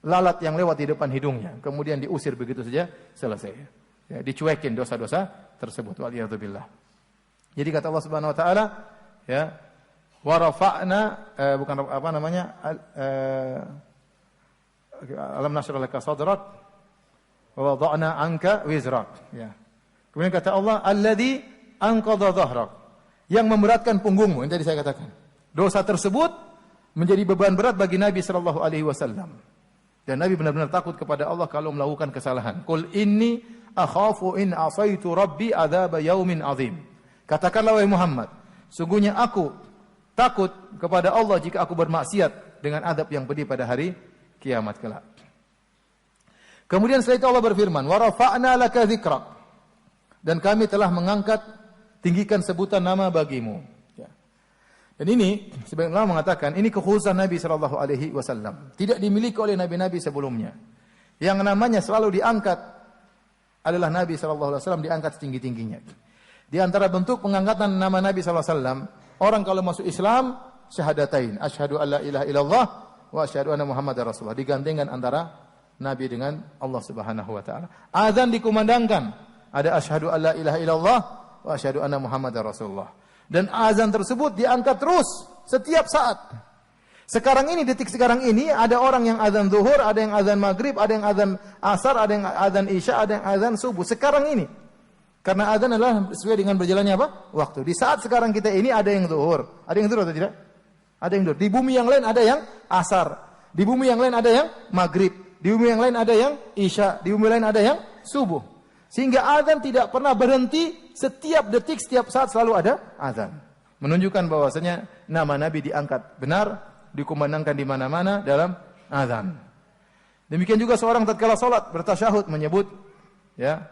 lalat yang lewat di depan hidungnya, kemudian diusir begitu saja, selesai. Ya, dicuekin dosa-dosa tersebut. Waliyadzubillah. Jadi kata Allah Subhanahu wa taala, ya, wa rafa'na alam nashrah laka sadrak wa wada'na anka wizrak. Ya. Kemudian kata Allah, alladzi anqadha dhahrak, yang memberatkan punggungmu. Yang tadi saya katakan. Dosa tersebut menjadi beban berat bagi Nabi sallallahu alaihi wasallam. Dan Nabi benar-benar takut kepada Allah kalau melakukan kesalahan. Qul inni akhafu in asaitu rabbi adzab yaumin azim. Katakanlah wahai Muhammad, sungguhnya aku takut kepada Allah jika aku bermaksiat dengan adab yang pedih pada hari kiamat kelak. Kemudian setelah itu Allah berfirman, "Wa rafa'na laka dzikrak." Dan kami telah mengangkat, tinggikan sebutan nama bagimu. Ya. Dan ini sebagian ulama mengatakan ini kekhususan Nabi sallallahu alaihi wasallam, tidak dimiliki oleh nabi-nabi sebelumnya. Yang namanya selalu diangkat adalah Nabi sallallahu alaihi wasallam, diangkat setinggi-tingginya. Di antara bentuk pengangkatan nama Nabi sallallahu alaihi wasallam, orang kalau masuk Islam syahadatain, asyhadu alla ilaha illallah wa asyhadu anna Muhammadar Rasulullah, digandengkan antara Nabi dengan Allah Subhanahu wa taala. Azan dikumandangkan, ada asyhadu alla ilaha illallah wa asyhadu anna Muhammadar Rasulullah. Dan azan tersebut diangkat terus setiap saat. Sekarang ini, detik sekarang ini ada orang yang azan zuhur, ada yang azan maghrib, ada yang azan asar, ada yang azan isya, ada yang azan subuh. Sekarang ini. Karena azan adalah sesuai dengan berjalannya apa? Waktu. Di saat sekarang kita ini ada yang zuhur. Ada yang zuhur atau tidak? Ada yang duhur. Di bumi yang lain ada yang asar. Di bumi yang lain ada yang maghrib. Di bumi yang lain ada yang isya. Di bumi lain ada yang subuh. Sehingga azan tidak pernah berhenti, setiap detik, setiap saat selalu ada azan. Menunjukkan bahwasanya nama Nabi diangkat benar, dikumandangkan di mana-mana dalam azan. Demikian juga seorang tatkala salat bertasyahud menyebut ya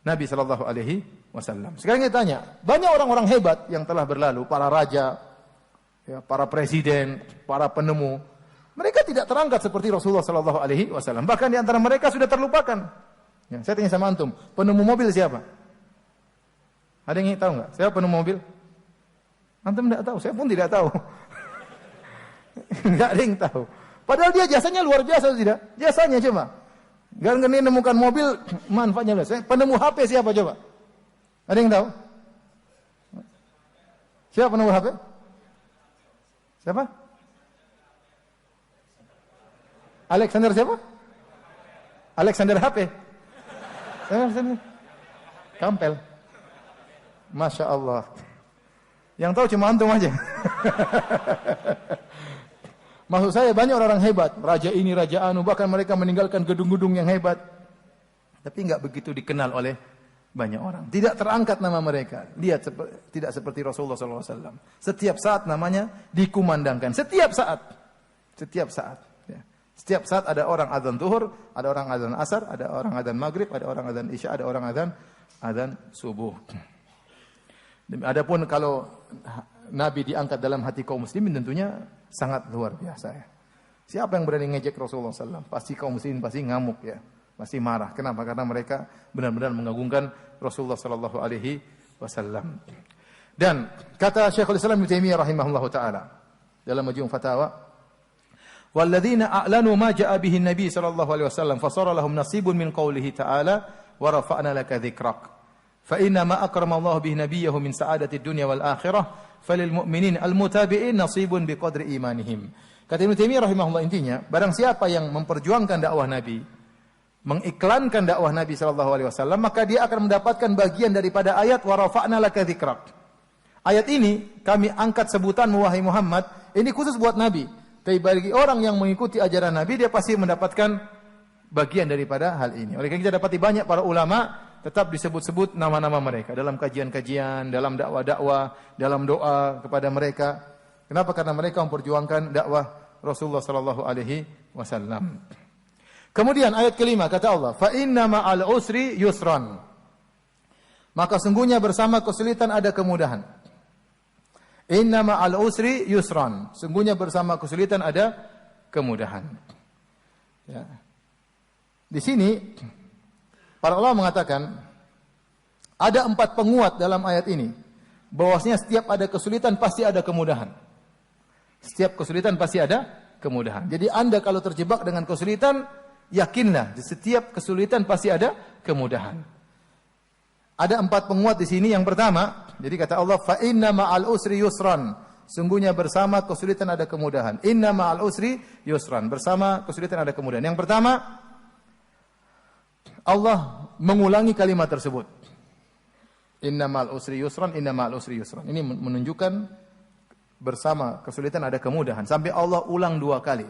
Nabi sallallahu alaihi wasallam. Sekarang kita tanya, banyak orang-orang hebat yang telah berlalu, para raja, ya, para presiden, para penemu, mereka tidak terangkat seperti Rasulullah sallallahu alaihi wasallam. Bahkan di antara mereka sudah terlupakan. Ya, saya tanya sama antum, penemu mobil siapa? Ada yang tahu enggak? Siapa penemu mobil? Antum tidak tahu, saya pun tidak tahu. Enggak ada yang tahu. Padahal dia jasanya luar biasa atau tidak? Jasanya coba. Gara-gara menemukan mobil, manfaatnya luar biasa. Penemu HP siapa coba? Ada yang tahu? Siapa penemu HP? Siapa? Alexander siapa? Alexander HP. Kampel. Masya Allah. Yang tahu cuma antum aja. Maksud saya banyak orang hebat, raja ini, raja anu, bahkan mereka meninggalkan gedung-gedung yang hebat, tapi enggak begitu dikenal oleh banyak orang. Tidak terangkat nama mereka. Lihat tidak seperti Rasulullah SAW. Setiap saat namanya dikumandangkan. Setiap saat. Setiap saat. Ya. Setiap saat ada orang azan zuhur, ada orang azan asar, ada orang azan maghrib, ada orang azan isya, ada orang azan subuh. Adapun kalau Nabi diangkat dalam hati kaum muslimin tentunya sangat luar biasa ya. Siapa yang berani ngejek Rasulullah SAW? Pasti kaum muslimin pasti ngamuk ya. Pasti marah. Kenapa? Karena mereka benar-benar mengagungkan Rasulullah SAW. Dan kata Syekhul Islam Ibnu Taimiyah rahimahullahu taala dalam Majmu' Fatawa, "Walladzina a'lanu ma ja'a bihi an-nabi sallallahu alaihi wasallam fasara lahum nasibun min qawlihi ta'ala wa rafa'na laka dzikrak. Fa inna ma akramallahu bihi nabiyahu min sa'adati dunya wal akhirah." Falil mu'minin al-mutabi'in nasibun biqadri imanihim. Kata Ibnu Taimiyah rahimahullah, intinya, barang siapa yang memperjuangkan dakwah Nabi, mengiklankan dakwah Nabi sallallahu alaihi wasallam, maka dia akan mendapatkan bagian daripada ayat wa rafa'na laka dzikrak. Ayat ini kami angkat sebutan wahai Muhammad, ini khusus buat Nabi. Tapi bagi orang yang mengikuti ajaran Nabi, dia pasti mendapatkan bagian daripada hal ini. Oleh karena kita dapati banyak para ulama tetap disebut-sebut nama-nama mereka dalam kajian-kajian, dalam dakwah-dakwah, dalam doa kepada mereka. Kenapa? Karena mereka memperjuangkan dakwah Rasulullah sallallahu alaihi wasallam. Kemudian ayat kelima kata Allah, "Fa inna ma'al usri yusran." Maka sungguhnya bersama kesulitan ada kemudahan. Inna ma'al usri yusran. Sungguhnya bersama kesulitan ada kemudahan. Ya. Di sini para ulama mengatakan ada 4 penguat dalam ayat ini. Bahwasanya setiap ada kesulitan pasti ada kemudahan. Setiap kesulitan pasti ada kemudahan. Jadi Anda kalau terjebak dengan kesulitan, yakinlah di setiap kesulitan pasti ada kemudahan. Ada 4 penguat di sini. Yang pertama, jadi kata Allah, fa inna ma'al usri yusran. Sungguhnya bersama kesulitan ada kemudahan. Inna ma'al usri yusran. Bersama kesulitan ada kemudahan. Yang pertama, Allah mengulangi kalimat tersebut. Inna ma'al usri yusran, inna ma'al usri yusran. Ini menunjukkan bersama kesulitan ada kemudahan. Sampai Allah ulang 2 kali.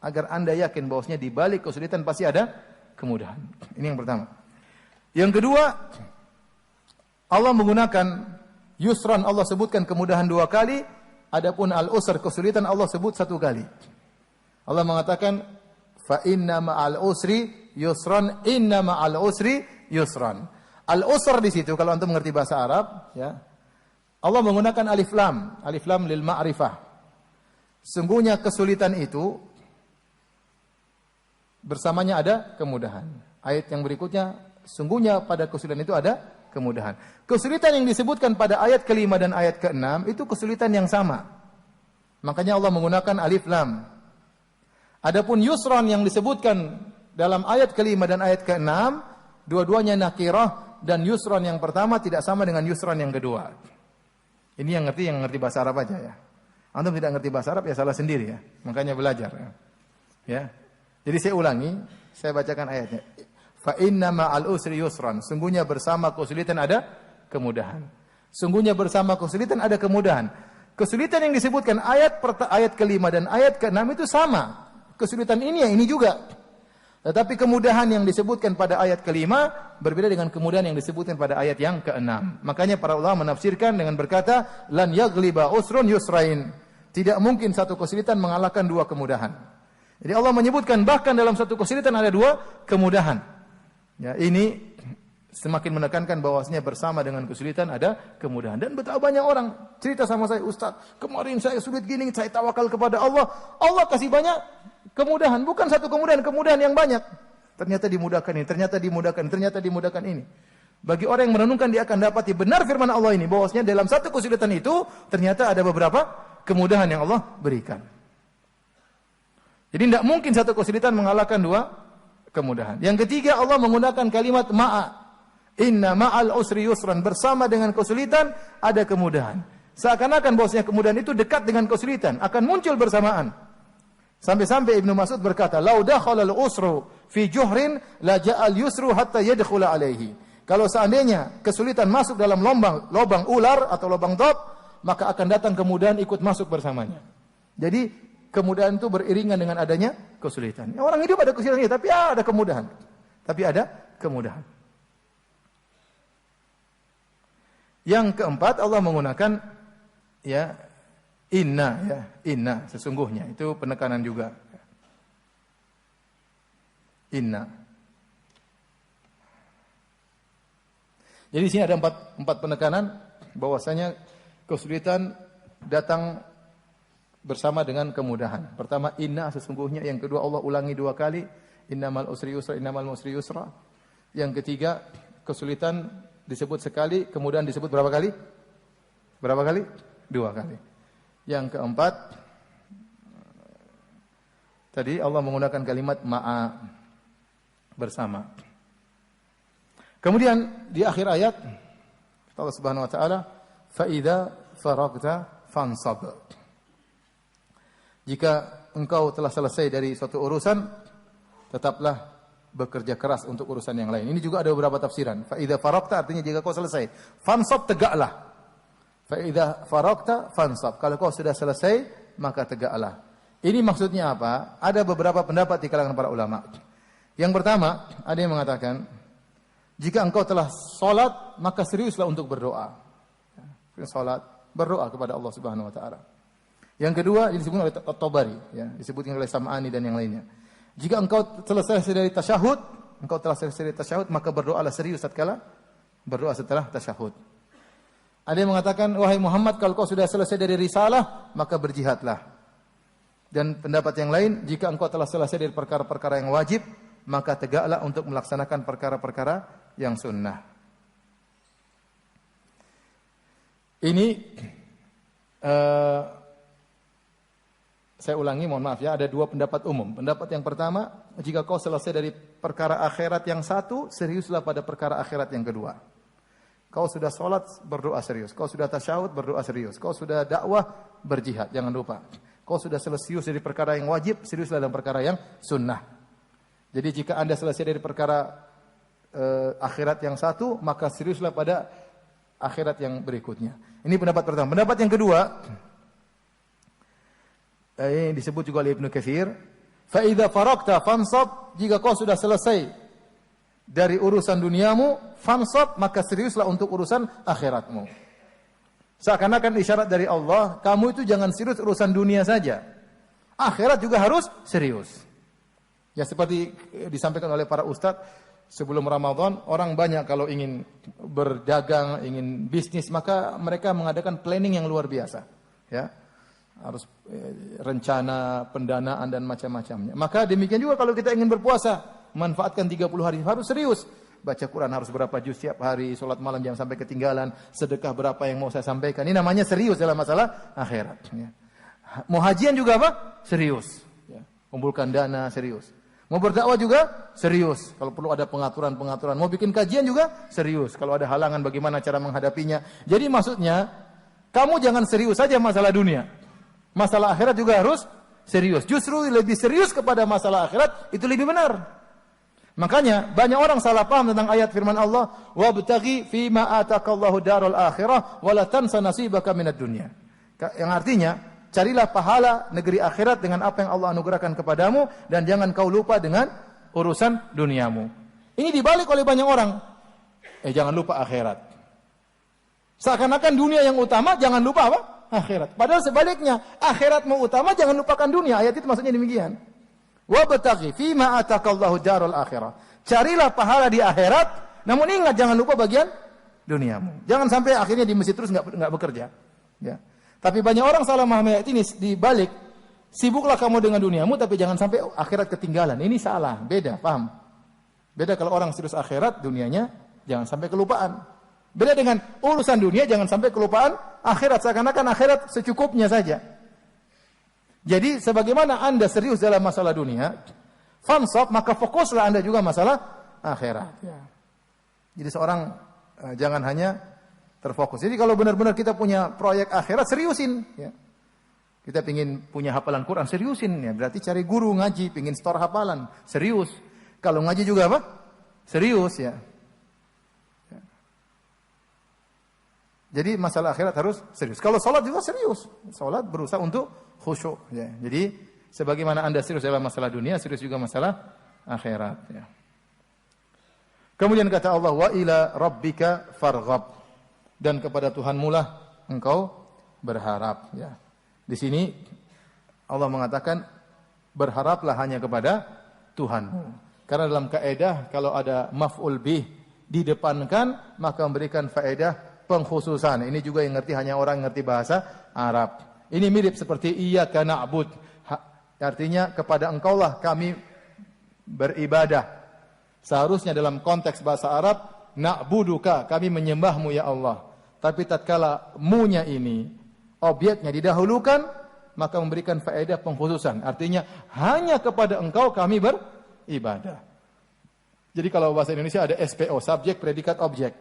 Agar Anda yakin bahwasanya di balik kesulitan pasti ada kemudahan. Ini yang pertama. Yang kedua, Allah menggunakan yusran, Allah sebutkan kemudahan 2 kali. Adapun al-usr, kesulitan, Allah sebut 1 kali. Allah mengatakan, fa inna ma'al usri yusran, inna ma'al usri yusran. Al-usr di situ kalau antum mengerti bahasa Arab, ya. Allah menggunakan alif lam lil ma'rifah. Sungguhnya kesulitan itu bersamanya ada kemudahan. Ayat yang berikutnya, sungguhnya pada kesulitan itu ada kemudahan. Kesulitan yang disebutkan pada ayat ke-5 dan ayat ke-6 itu kesulitan yang sama. Makanya Allah menggunakan alif lam. Adapun yusran yang disebutkan dalam ayat ke-5 dan ayat ke-6, dua-duanya nakirah, dan yusran yang pertama tidak sama dengan yusran yang kedua. Ini yang ngerti bahasa Arab aja ya. Antum tidak ngerti bahasa Arab ya salah sendiri ya. Makanya belajar ya. Ya. Jadi saya ulangi, saya bacakan ayatnya. Fa inna ma'al usri yusran. Sungguhnya bersama kesulitan ada kemudahan. Sungguhnya bersama kesulitan ada kemudahan. Kesulitan yang disebutkan ayat kelima dan ayat keenam itu sama. Kesulitan ini yang ini juga. Tetapi kemudahan yang disebutkan pada ayat kelima berbeda dengan kemudahan yang disebutkan pada ayat yang keenam. Makanya para ulama menafsirkan dengan berkata, lan yaghliba usrun yusrain. Tidak mungkin satu kesulitan mengalahkan dua kemudahan. Jadi Allah menyebutkan bahkan dalam satu kesulitan ada dua kemudahan. Ya, ini semakin menekankan bahwasanya bersama dengan kesulitan ada kemudahan. Dan betapa banyak orang cerita sama saya, Ustaz, kemarin saya sulit gini, saya tawakal kepada Allah. Allah kasih banyak kemudahan, bukan satu kemudahan yang banyak. Ternyata dimudahkan ini, ternyata dimudahkan, ternyata dimudahkan ini. Bagi orang yang merenungkan dia akan dapati benar firman Allah ini bahwasanya dalam satu kesulitan itu ternyata ada beberapa kemudahan yang Allah berikan. Jadi tidak mungkin satu kesulitan mengalahkan dua kemudahan. Yang ketiga Allah menggunakan kalimat ma'a. Inna ma'al usri yusran, bersama dengan kesulitan ada kemudahan. Seakan-akan bahwasanya kemudahan itu dekat dengan kesulitan, akan muncul bersamaan. Sampai-sampai Ibnu Mas'ud berkata, "Lau dakhala al-usru fi juhrin la ja'al yusru hatta yadkhula alaihi." Kalau seandainya kesulitan masuk dalam lubang ular atau lubang dab, maka akan datang kemudahan ikut masuk bersamanya. Jadi kemudahan itu beriringan dengan adanya kesulitan. Orang hidup ada kesulitan, tapi ada kemudahan. Tapi ada kemudahan. Yang keempat Allah menggunakan inna sesungguhnya, itu penekanan juga. Inna. Jadi di sini ada empat penekanan bahwasanya kesulitan datang bersama dengan kemudahan. Pertama inna sesungguhnya, yang kedua Allah ulangi dua kali, innamal usri yusra, innamal usri yusra. Yang ketiga kesulitan disebut sekali, kemudian disebut berapa kali? Berapa kali? Dua kali. Yang keempat, tadi Allah menggunakan kalimat ma'a, bersama. Kemudian di akhir ayat Allah Subhanahu wa taala, fa idza faragta fansab. Jika engkau telah selesai dari suatu urusan, tetaplah bekerja keras untuk urusan yang lain. Ini juga ada beberapa tafsiran. Fa idza faragta artinya jika kau selesai. Fansab, tegaklah. Fa idza faragta fansab. Kalau kau sudah selesai, maka tegaklah. Ini maksudnya apa? Ada beberapa pendapat di kalangan para ulama. Yang pertama, ada yang mengatakan, jika engkau telah salat, maka seriuslah untuk berdoa. Salat, berdoa kepada Allah Subhanahu wa taala. Yang kedua, disebutkan oleh At-Tabari, disebutkan oleh Sam'ani dan yang lainnya. Jika engkau selesai dari tasyahud, maka berdoalah serius tatkala berdoa setelah tasyahud. Ada yang mengatakan, wahai Muhammad, kalau kau sudah selesai dari risalah, maka berjihadlah. Dan pendapat yang lain, jika engkau telah selesai dari perkara-perkara yang wajib, maka tegaklah untuk melaksanakan perkara-perkara yang sunnah. Ini saya ulangi, mohon maaf ya, ada dua pendapat umum. Pendapat yang pertama, jika kau selesai dari perkara akhirat yang satu, seriuslah pada perkara akhirat yang kedua. Kau sudah sholat, berdoa serius. Kau sudah tasyahud, berdoa serius. Kau sudah dakwah, berjihad, jangan lupa. Kau sudah serius dari perkara yang wajib, seriuslah dalam perkara yang sunnah. Jadi jika anda selesai dari perkara akhirat yang satu, maka seriuslah pada akhirat yang berikutnya. Ini pendapat pertama. Pendapat yang kedua, ini disebut juga oleh Ibnu Katsir, fa idza faragta fansab, jika kau sudah selesai dari urusan duniamu, fansab, maka seriuslah untuk urusan akhiratmu. Seakan-akan isyarat dari Allah, kamu itu jangan serius urusan dunia saja, akhirat juga harus serius. Ya seperti disampaikan oleh para ustadz, sebelum Ramadan orang banyak kalau ingin berdagang, ingin bisnis, maka mereka mengadakan planning yang luar biasa, ya. Harus rencana, pendanaan dan macam-macamnya. Maka demikian juga kalau kita ingin berpuasa, manfaatkan 30 hari, harus serius. Baca Quran harus berapa juz setiap hari, sholat malam jangan sampai ketinggalan, sedekah berapa yang mau saya sampaikan. Ini namanya serius dalam masalah akhirat. Ya. Mau hajian juga apa? Serius. Ya. Kumpulkan dana, serius. Mau berdakwah juga serius. Kalau perlu ada pengaturan-pengaturan. Mau bikin kajian juga serius. Kalau ada halangan bagaimana cara menghadapinya. Jadi maksudnya, kamu jangan serius saja masalah dunia. Masalah akhirat juga harus serius. Justru lebih serius kepada masalah akhirat, itu lebih benar. Makanya banyak orang salah paham tentang ayat firman Allah, "Wabtaghi fima ataqallahu darul akhirah wa la tansa nasibaka minad dunya." Yang artinya, carilah pahala negeri akhirat dengan apa yang Allah anugerahkan kepadamu dan jangan kau lupa dengan urusan duniamu. Ini dibalik oleh banyak orang. Jangan lupa akhirat. Seakan-akan dunia yang utama, jangan lupa apa? Akhirat. Padahal sebaliknya, akhiratmu utama, jangan lupakan dunia. Ayat itu maksudnya demikian. Wabtaghi fima atakallahu darul akhirah. Carilah pahala di akhirat, namun ingat jangan lupa bagian duniamu. Jangan sampai akhirnya di masjid terus enggak bekerja. Ya. Tapi banyak orang salah memahami ayat ini dibalik. Sibuklah kamu dengan duniamu, tapi jangan sampai akhirat ketinggalan. Ini salah, beda, paham? Beda kalau orang serius akhirat, dunianya jangan sampai kelupaan. Beda dengan urusan dunia, jangan sampai kelupaan akhirat. Seakan-akan akhirat secukupnya saja. Jadi sebagaimana Anda serius dalam masalah dunia, fansab, maka fokuslah Anda juga masalah akhirat. Ya. Jadi seorang jangan hanya terfokus. Jadi kalau benar-benar kita punya proyek akhirat, seriusin. Ya. Kita ingin punya hafalan Quran, seriusin. Ya. Berarti cari guru ngaji, ingin store hafalan, serius. Kalau ngaji juga apa? Serius ya. Ya. Jadi masalah akhirat harus serius. Kalau sholat juga serius. Sholat berusaha untuk khusyuk. Ya. Jadi sebagaimana Anda serius dalam masalah dunia, serius juga masalah akhirat. Ya. Kemudian kata Allah, wa ila rabbika farghab. Dan kepada Tuhanmu lah engkau berharap. Ya. Di sini Allah mengatakan berharaplah hanya kepada Tuhanmu. Karena dalam kaidah kalau ada maf'ul bih didepankan maka memberikan faedah pengkhususan. Ini juga yang ngerti hanya orang yang ngerti bahasa Arab. Ini mirip seperti iyyaka na'bud. Artinya kepada engkaulah kami beribadah. Seharusnya dalam konteks bahasa Arab na'buduka, kami menyembahmu ya Allah. Tapi tatkala munya ini objeknya didahulukan maka memberikan faedah pengkhususan. Artinya hanya kepada engkau kami beribadah. Jadi kalau bahasa Indonesia ada SPO, subjek, predikat, objek.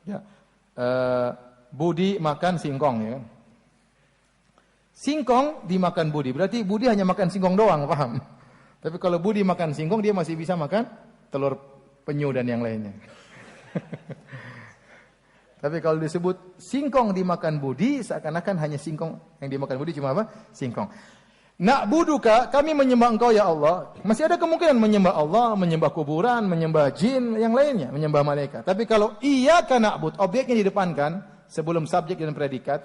Ya. Budi makan singkong ya. Singkong dimakan Budi, berarti Budi hanya makan singkong doang, paham? Tapi kalau Budi makan singkong, dia masih bisa makan telur penyu dan yang lainnya. Tapi kalau disebut singkong dimakan Budi, seakan-akan hanya singkong yang dimakan Budi cuma apa? Singkong. Na'buduka, kami menyembah engkau ya Allah. Masih ada kemungkinan menyembah Allah, menyembah kuburan, menyembah jin, yang lainnya, menyembah malaikat. Tapi kalau iyyaka na'bud, objeknya didepankan sebelum subjek dan predikat,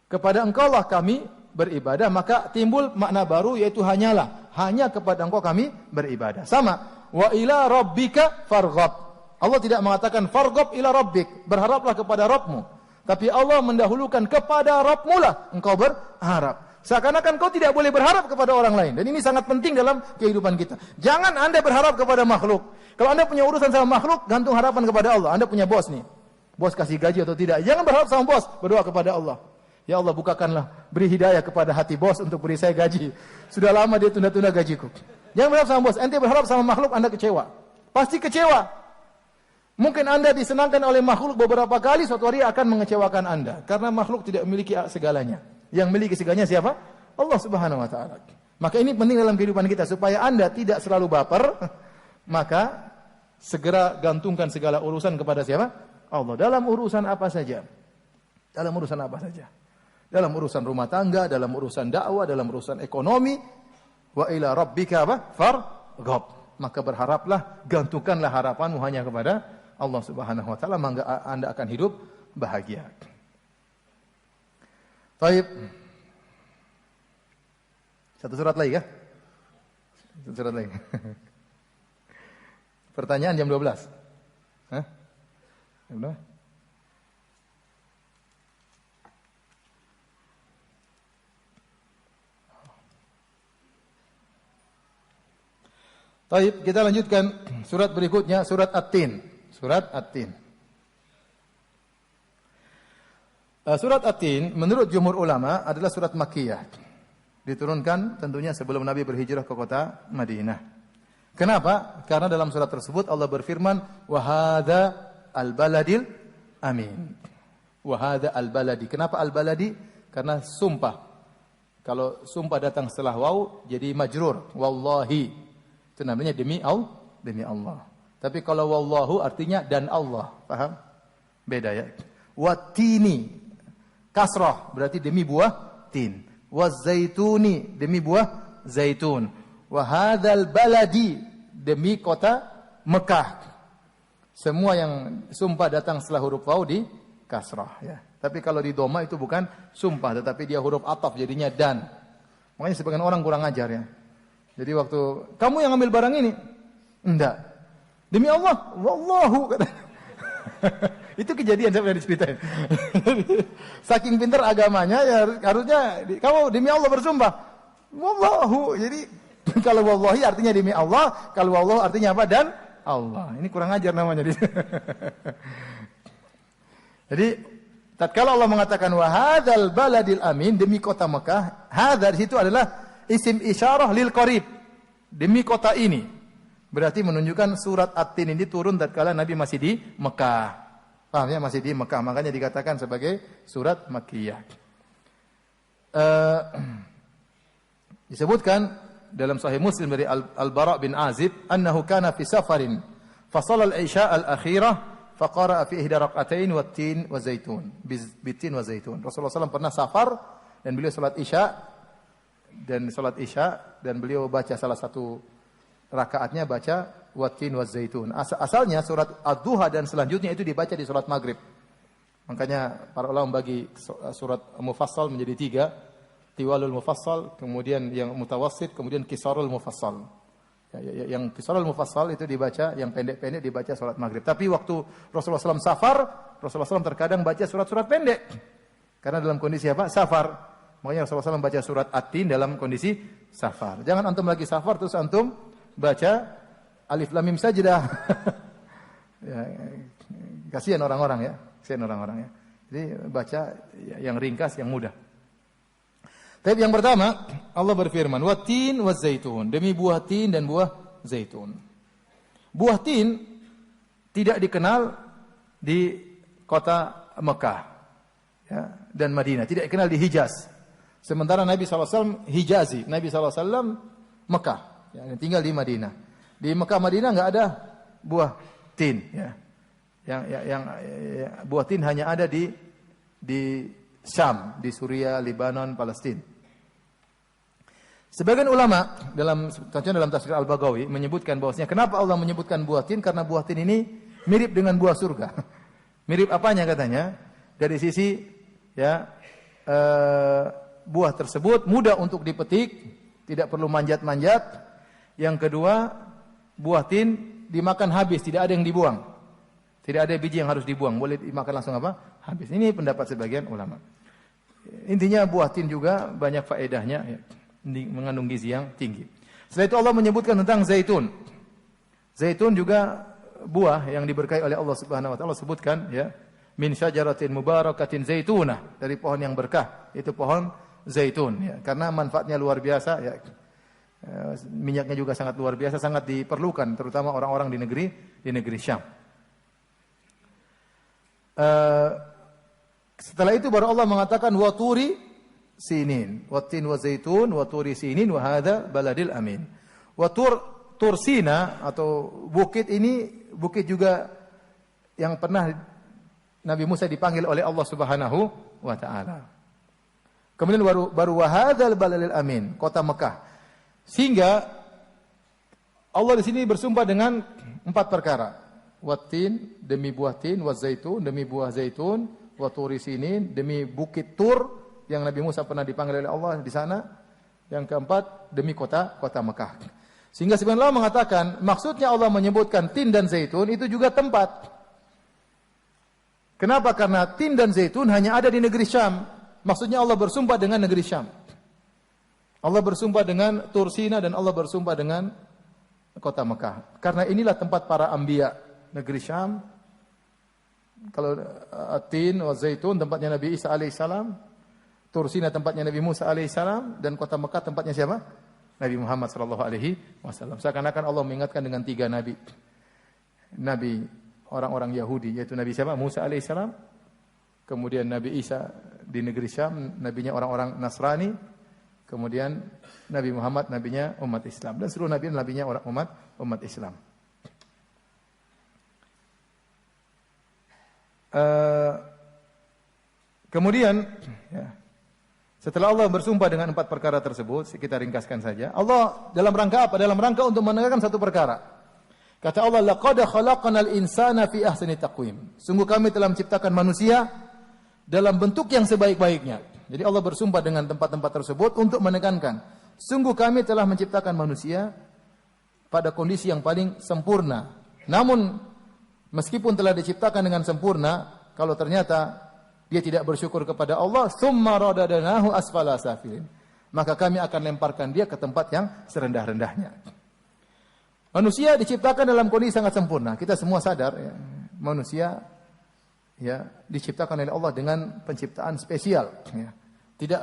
kepada engkau lah kami beribadah, maka timbul makna baru yaitu hanyalah, hanya kepada engkau kami beribadah. Sama, wa ila rabbika farghab. Allah tidak mengatakan farghab ila rabbik, berharaplah kepada Rabbmu. Tapi Allah mendahulukan kepada Rabbmu lah engkau berharap. Seakan-akan kau tidak boleh berharap kepada orang lain. Dan ini sangat penting dalam kehidupan kita. Jangan Anda berharap kepada makhluk. Kalau Anda punya urusan sama makhluk, gantung harapan kepada Allah. Anda punya bos nih. Bos kasih gaji atau tidak. Jangan berharap sama bos, berdoa kepada Allah. Ya Allah, bukakanlah, beri hidayah kepada hati bos untuk beri saya gaji. Sudah lama dia tunda-tunda gajiku. Jangan berharap sama bos. Ente berharap sama makhluk, Anda kecewa. Pasti kecewa. Mungkin Anda disenangkan oleh makhluk beberapa kali, suatu hari akan mengecewakan Anda. Karena makhluk tidak memiliki segalanya. Yang memiliki segalanya siapa? Allah Subhanahu wa taala. Maka ini penting dalam kehidupan kita supaya Anda tidak selalu baper, maka segera gantungkan segala urusan kepada siapa? Allah. Dalam urusan apa saja. Dalam urusan apa saja. Dalam urusan rumah tangga, dalam urusan dakwah, dalam urusan ekonomi, wa ila rabbika farghab. Maka berharaplah, gantungkanlah harapanmu hanya kepada Allah Subhanahu wa taala, maka Anda akan hidup bahagia. Baik. Satu surat lagi ya? Satu surat lagi. Pertanyaan jam 12. Hah? Jam berapa? Baik, kita lanjutkan surat berikutnya, surat At-Tin. Surat At-Tin. Surat At-Tin menurut jumhur ulama adalah surat Makkiyah. Diturunkan tentunya sebelum Nabi berhijrah ke kota Madinah. Kenapa? Karena dalam surat tersebut Allah berfirman, "Wa hadza al-baladil amin." Wa hadza al-baladi. Kenapa al-baladi? Karena sumpah. Kalau sumpah datang setelah waw jadi majrur, wallahi. Itu namanya demi Allah. Tapi kalau wallahu artinya dan Allah. Paham? Beda ya. Watini. kasrah, berarti demi buah tin. Wazaituni, demi buah zaitun. Wa hadzal baladi, demi kota Mekah. Semua yang sumpah datang setelah huruf waw di kasrah, ya. Tapi kalau di doma itu bukan sumpah, tetapi dia huruf ataf, jadinya dan. Makanya sebagian orang kurang ajar, ya. Jadi waktu kamu yang ambil barang ini, enggak. Demi Allah, wallahu kata. Itu kejadian saya pernah diceritain. Saking pintar agamanya, ya harusnya kamu demi Allah bersumpah. Wallahu. Jadi kalau wallahi artinya demi Allah, kalau wallahu artinya apa? Dan Allah. Ini kurang ajar namanya. Jadi tatkala Allah mengatakan wa hadzal baladil amin, demi kota Mekah, hadza di situ adalah isim isyarah lil qarib. Demi kota ini. Berarti menunjukkan surat At-Tin ini turun tatkala Nabi masih di Mekah. Paham ya, masih di Mekah, makanya dikatakan sebagai surat Makkiyah. Disebutkan dalam Sahih Muslim dari Al-Bara' bin Azib, annahu kana fi safarin, fa shalla al-isya al-akhirah, fa qara'a fi ihda rak'atain wat-tin wa zaitun, bitin wa zaitun. Rasulullah SAW pernah safar dan beliau salat isya dan beliau baca salah satu rakaatnya baca wat-tin wa zaitun. Asalnya surat Ad-Duha dan selanjutnya itu dibaca di salat Maghrib. Makanya para ulama bagi surat Mufassal menjadi 3. Tiwalul Mufassal, kemudian yang Mutawassit, kemudian Qisarul Mufassal. Yang Qisarul Mufassal itu dibaca, yang pendek-pendek dibaca salat Maghrib. Tapi waktu Rasulullah SAW safar, Rasulullah SAW terkadang baca surat-surat pendek. Karena dalam kondisi apa? Safar. Makanya Rasulullah SAW baca surat At-Tin dalam kondisi safar. Jangan antum lagi safar terus antum baca Alif Lam Mim Sajdah. Ya, kasihan orang-orang, ya. Kasihan orang-orang, ya. Jadi baca yang ringkas, yang mudah. Tapi yang pertama, Allah berfirman, "Wat-tin waz-zaitun", demi buah tin dan buah zaitun. Buah tin tidak dikenal di kota Mekah, ya, dan Madinah, tidak dikenal di Hijaz. Sementara Nabi SAW Hijazi, Nabi SAW Mekah, ya, tinggal di Madinah. Di Mekah Madinah enggak ada buah tin, ya. Yang buah tin hanya ada di Syam, di Suriah, Lebanon, Palestina. Sebagian ulama dalam tafsir Al-Baghawi menyebutkan bahwasanya kenapa Allah menyebutkan buah tin, karena buah tin ini mirip dengan buah surga. Mirip apanya katanya? Dari sisi, ya, buah tersebut mudah untuk dipetik, tidak perlu manjat-manjat. Yang kedua, buah tin dimakan habis, tidak ada yang dibuang. Tidak ada biji yang harus dibuang, boleh dimakan langsung apa? Habis. Ini pendapat sebagian ulama. Intinya buah tin juga banyak faedahnya, ya, mengandung gizi yang tinggi. Setelah itu Allah menyebutkan tentang zaitun. Zaitun juga buah yang diberkahi oleh Allah Subhanahu wa taala. Allah sebutkan, ya, min syajaratin mubarakatin zaitunah, dari pohon yang berkah, itu pohon zaitun, ya. Karena manfaatnya luar biasa, ya. Minyaknya juga sangat luar biasa, sangat diperlukan terutama orang-orang di negeri Syam. Setelah itu baru Allah mengatakan wa turi sinin, wa tin wa zaitun, wa turi sinin, wa hadza baladil amin. Wa tur Sina atau bukit ini, bukit juga yang pernah Nabi Musa dipanggil oleh Allah Subhanahu wa taala. Kemudian baru wa hadzal baladil amin, kota Mekah. Sehingga Allah di sini bersumpah dengan 4 perkara. Wat-tin, demi buah tin, waz-zaitun, demi buah zaitun, wa turi sinin, demi bukit Tur yang Nabi Musa pernah dipanggil oleh Allah di sana. Yang keempat, demi kota Mekah. Sehingga sebenarnya Allah mengatakan, maksudnya Allah menyebutkan tin dan zaitun itu juga tempat. Kenapa? Karena tin dan zaitun hanya ada di negeri Syam. Maksudnya Allah bersumpah dengan negeri Syam. Allah bersumpah dengan Tur Sina dan Allah bersumpah dengan kota Mekah. Karena inilah tempat para anbiya, negeri Syam. Kalau At-Tin wa Zaitun tempatnya Nabi Isa alaihissalam, Tur Sina tempatnya Nabi Musa alaihissalam, dan kota Mekah tempatnya siapa? Nabi Muhammad sallallahu alaihi wasallam. Seakan-akan Allah mengingatkan dengan 3 nabi. Nabi orang-orang Yahudi, yaitu Nabi siapa? Musa alaihissalam. Kemudian Nabi Isa di negeri Syam, nabinya orang-orang Nasrani. Kemudian Nabi Muhammad, nabinya umat Islam, dan seluruh nabi nabinya orang umat Islam. Kemudian, ya, setelah Allah bersumpah dengan 4 perkara tersebut, kita ringkaskan saja. Allah dalam rangka apa? Dalam rangka untuk menegakkan satu perkara. Kata Allah, laqad khalaqnal insana fi ahsani taqwim. Sungguh kami telah menciptakan manusia dalam bentuk yang sebaik-baiknya. Jadi Allah bersumpah dengan tempat-tempat tersebut untuk menekankan, sungguh kami telah menciptakan manusia pada kondisi yang paling sempurna. Namun meskipun telah diciptakan dengan sempurna, kalau ternyata dia tidak bersyukur kepada Allah, tsumma radadnahu asfala safilin, maka kami akan lemparkan dia ke tempat yang serendah-rendahnya. Manusia diciptakan dalam kondisi sangat sempurna. Kita semua sadar, ya, manusia ya diciptakan oleh Allah dengan penciptaan spesial, ya. Tidak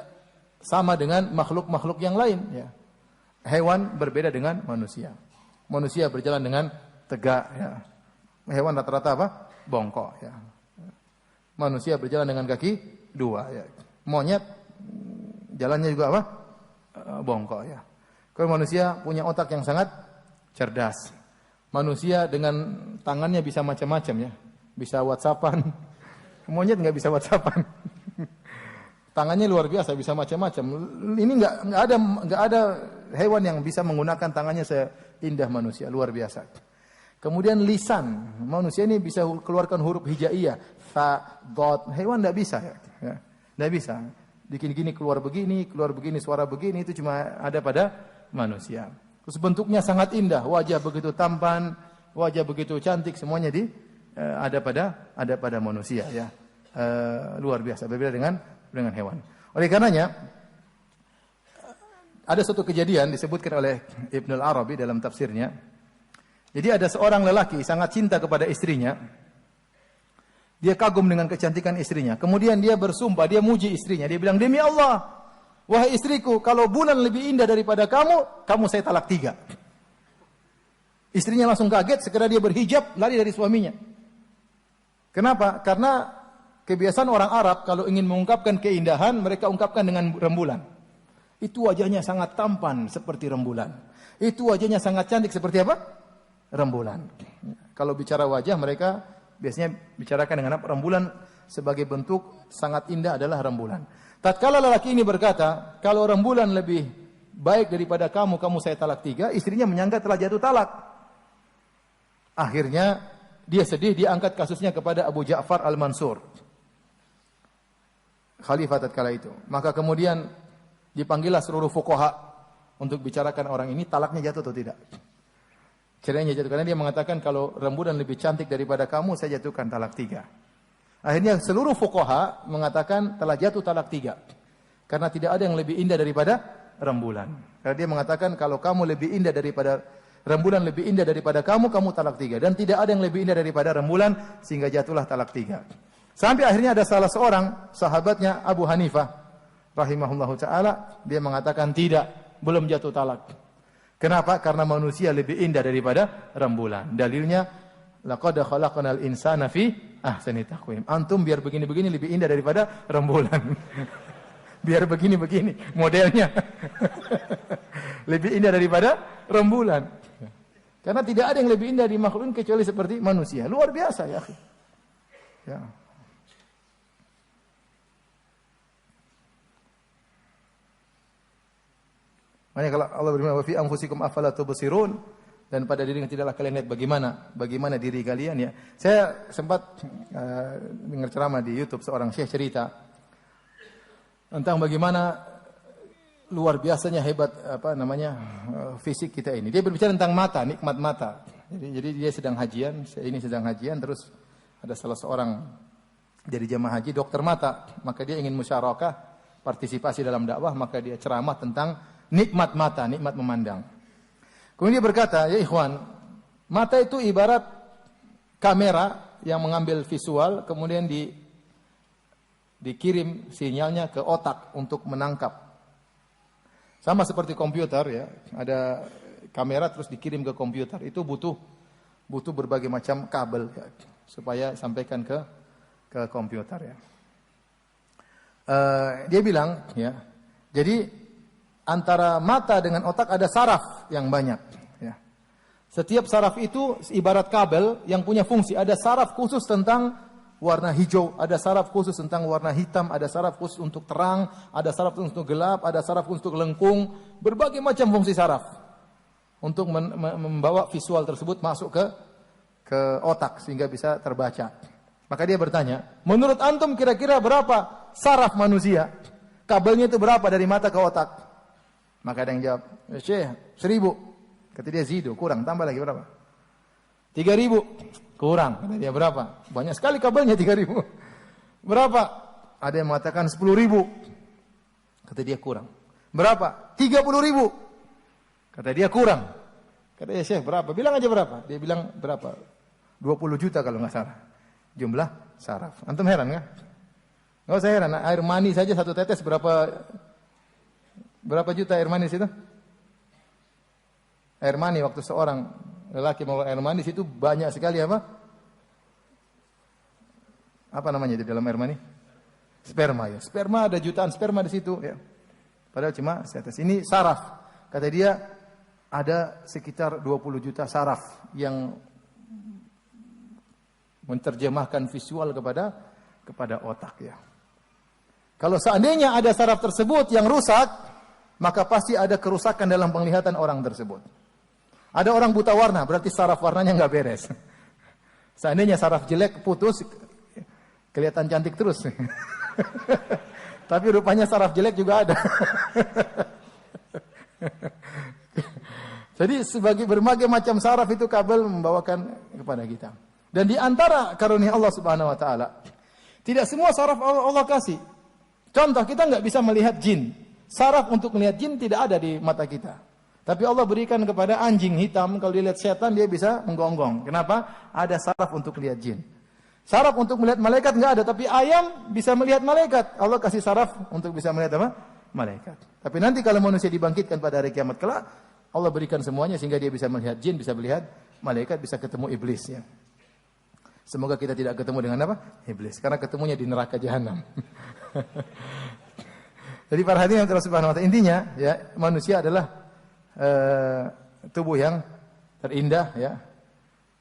sama dengan makhluk-makhluk yang lain, ya. Hewan berbeda dengan manusia. Manusia berjalan dengan tegak, ya. Hewan rata-rata apa? Bongkok, ya. Manusia berjalan dengan kaki 2, ya. Monyet jalannya juga apa? Bongkok, ya. Kalau manusia punya otak yang sangat cerdas. Manusia dengan tangannya bisa macam-macam, ya. Bisa WhatsAppan. Monyet nggak bisa WhatsAppan. Tangannya luar biasa, bisa macam-macam. Ini nggak ada hewan yang bisa menggunakan tangannya seindah manusia, luar biasa. Kemudian lisan, manusia ini bisa keluarkan huruf hijaiyah, fa, dot. Hewan tidak bisa, ya. Tidak bisa. Bikin gini keluar begini, suara begini, itu cuma ada pada manusia. Terus bentuknya sangat indah, wajah begitu tampan, wajah begitu cantik, semuanya ada pada manusia, ya. Luar biasa, berbeda dengan hewan. Oleh karenanya ada suatu kejadian disebutkan oleh Ibnu Al-Arabi dalam tafsirnya. Jadi ada seorang lelaki sangat cinta kepada istrinya. Dia kagum dengan kecantikan istrinya. Kemudian dia bersumpah, dia muji istrinya. Dia bilang, "Demi Allah, wahai istriku, kalau bulan lebih indah daripada kamu saya talak 3." Istrinya langsung kaget, segera dia berhijab, lari dari suaminya. Kenapa? Karena kebiasaan orang Arab kalau ingin mengungkapkan keindahan, mereka ungkapkan dengan rembulan. Itu wajahnya sangat tampan seperti rembulan. Itu wajahnya sangat cantik seperti apa? Rembulan. Kalau bicara wajah, mereka biasanya bicarakan dengan apa? Rembulan sebagai bentuk sangat indah adalah rembulan. Tatkala lelaki ini berkata, kalau rembulan lebih baik daripada kamu saya talak 3, istrinya menyangka telah jatuh talak. Akhirnya dia sedih, dia angkat kasusnya kepada Abu Ja'far Al-Mansur, khalifah tatkala itu. Maka kemudian dipanggillah seluruh fuqaha untuk bicarakan orang ini talaknya jatuh atau tidak. Cerainya jatuh, karena dia mengatakan kalau rembulan lebih cantik daripada kamu, saya jatuhkan talak 3. Akhirnya seluruh fuqaha mengatakan telah jatuh talak 3. Karena tidak ada yang lebih indah daripada rembulan. Karena dia mengatakan kalau kamu lebih indah daripada rembulan, lebih indah daripada kamu talak 3. Dan tidak ada yang lebih indah daripada rembulan, sehingga jatuhlah talak 3. Sampai akhirnya ada salah seorang sahabatnya Abu Hanifah rahimahullahu ta'ala, dia mengatakan tidak, belum jatuh talak. Kenapa? Karena manusia lebih indah daripada rembulan. Dalilnya, laqad khalaqnal insana fi ahsani taqwim. Antum biar begini-begini lebih indah daripada rembulan. Biar begini-begini modelnya. Lebih indah daripada rembulan. Karena tidak ada yang lebih indah di makhluk kecuali seperti manusia. Luar biasa, ya. Ya. Makanya kalau Allah berfirman, "Wa fi anfusikum afala tubsirun," dan pada diri tidaklah kalian lihat bagaimana diri kalian, ya. Saya sempat dengar ceramah di YouTube, seorang syekh cerita tentang bagaimana luar biasanya hebat fisik kita ini. Dia berbicara tentang mata, nikmat mata. Jadi dia sedang hajian, ini sedang hajian, terus ada salah seorang dari jamaah haji dokter mata, maka dia ingin musyarakah, partisipasi dalam dakwah, maka dia ceramah tentang nikmat mata, nikmat memandang. Kemudian dia berkata, ya ikhwan, mata itu ibarat kamera yang mengambil visual, kemudian dikirim sinyalnya ke otak untuk menangkap. Sama seperti komputer, ya, ada kamera terus dikirim ke komputer. Itu butuh berbagai macam kabel, ya, supaya sampaikan ke komputer, ya. Dia bilang, ya, jadi antara mata dengan otak ada saraf yang banyak, ya. Setiap saraf itu ibarat kabel yang punya fungsi. Ada saraf khusus tentang warna hijau, ada saraf khusus tentang warna hitam, ada saraf khusus untuk terang, ada saraf khusus untuk gelap, ada saraf khusus untuk lengkung, berbagai macam fungsi saraf untuk membawa visual tersebut masuk ke otak sehingga bisa terbaca. Maka dia bertanya, menurut antum kira-kira berapa saraf manusia? Kabelnya itu berapa dari mata ke otak? Maka ada yang jawab, Syekh, 1000. Kata dia, zidu, kurang, tambah lagi berapa? 3000. Kurang. Kata dia, berapa? Banyak sekali kabelnya 3000. Berapa? Ada yang mengatakan 10.000. Kata dia, kurang. Berapa? 30.000. Kata dia, kurang. Kata dia, Syekh, berapa? Bilang aja berapa. Dia bilang, berapa? 20 juta kalau nggak salah. Jumlah saraf. Antum heran nggak? Nggak usah heran. Air mani saja satu tetes berapa juta air manis itu? Air mani waktu seorang lelaki mengeluarkan air manis itu banyak sekali apa? Apa namanya di dalam air mani? Sperma ya. Sperma ada jutaan sperma di situ ya. Padahal cuma setetes. Ini saraf. Kata dia ada sekitar 20 juta saraf yang menerjemahkan visual kepada otak ya. Kalau seandainya ada saraf tersebut yang rusak, maka pasti ada kerusakan dalam penglihatan orang tersebut. Ada orang buta warna, berarti saraf warnanya nggak beres. Seandainya saraf jelek putus, kelihatan cantik terus. Tapi rupanya saraf jelek juga ada. Jadi sebagai berbagai macam saraf itu kabel membawakan kepada kita. Dan di antara karunia Allah Subhanahu wa taala, tidak semua saraf Allah kasih. Contoh, kita nggak bisa melihat jin. Saraf untuk melihat jin tidak ada di mata kita. Tapi Allah berikan kepada anjing hitam, kalau dilihat setan dia bisa menggonggong. Kenapa? Ada saraf untuk melihat jin. Saraf untuk melihat malaikat nggak ada, tapi ayam bisa melihat malaikat. Allah kasih saraf untuk bisa melihat apa? Malaikat. Tapi nanti kalau manusia dibangkitkan pada hari kiamat kelak, Allah berikan semuanya sehingga dia bisa melihat jin, bisa melihat malaikat, bisa ketemu iblis ya. Semoga kita tidak ketemu dengan apa? Iblis. Karena ketemunya di neraka jahanam. Jadi para hadirin Allah Subhanahu wa taala, intinya ya, manusia adalah tubuh yang terindah ya.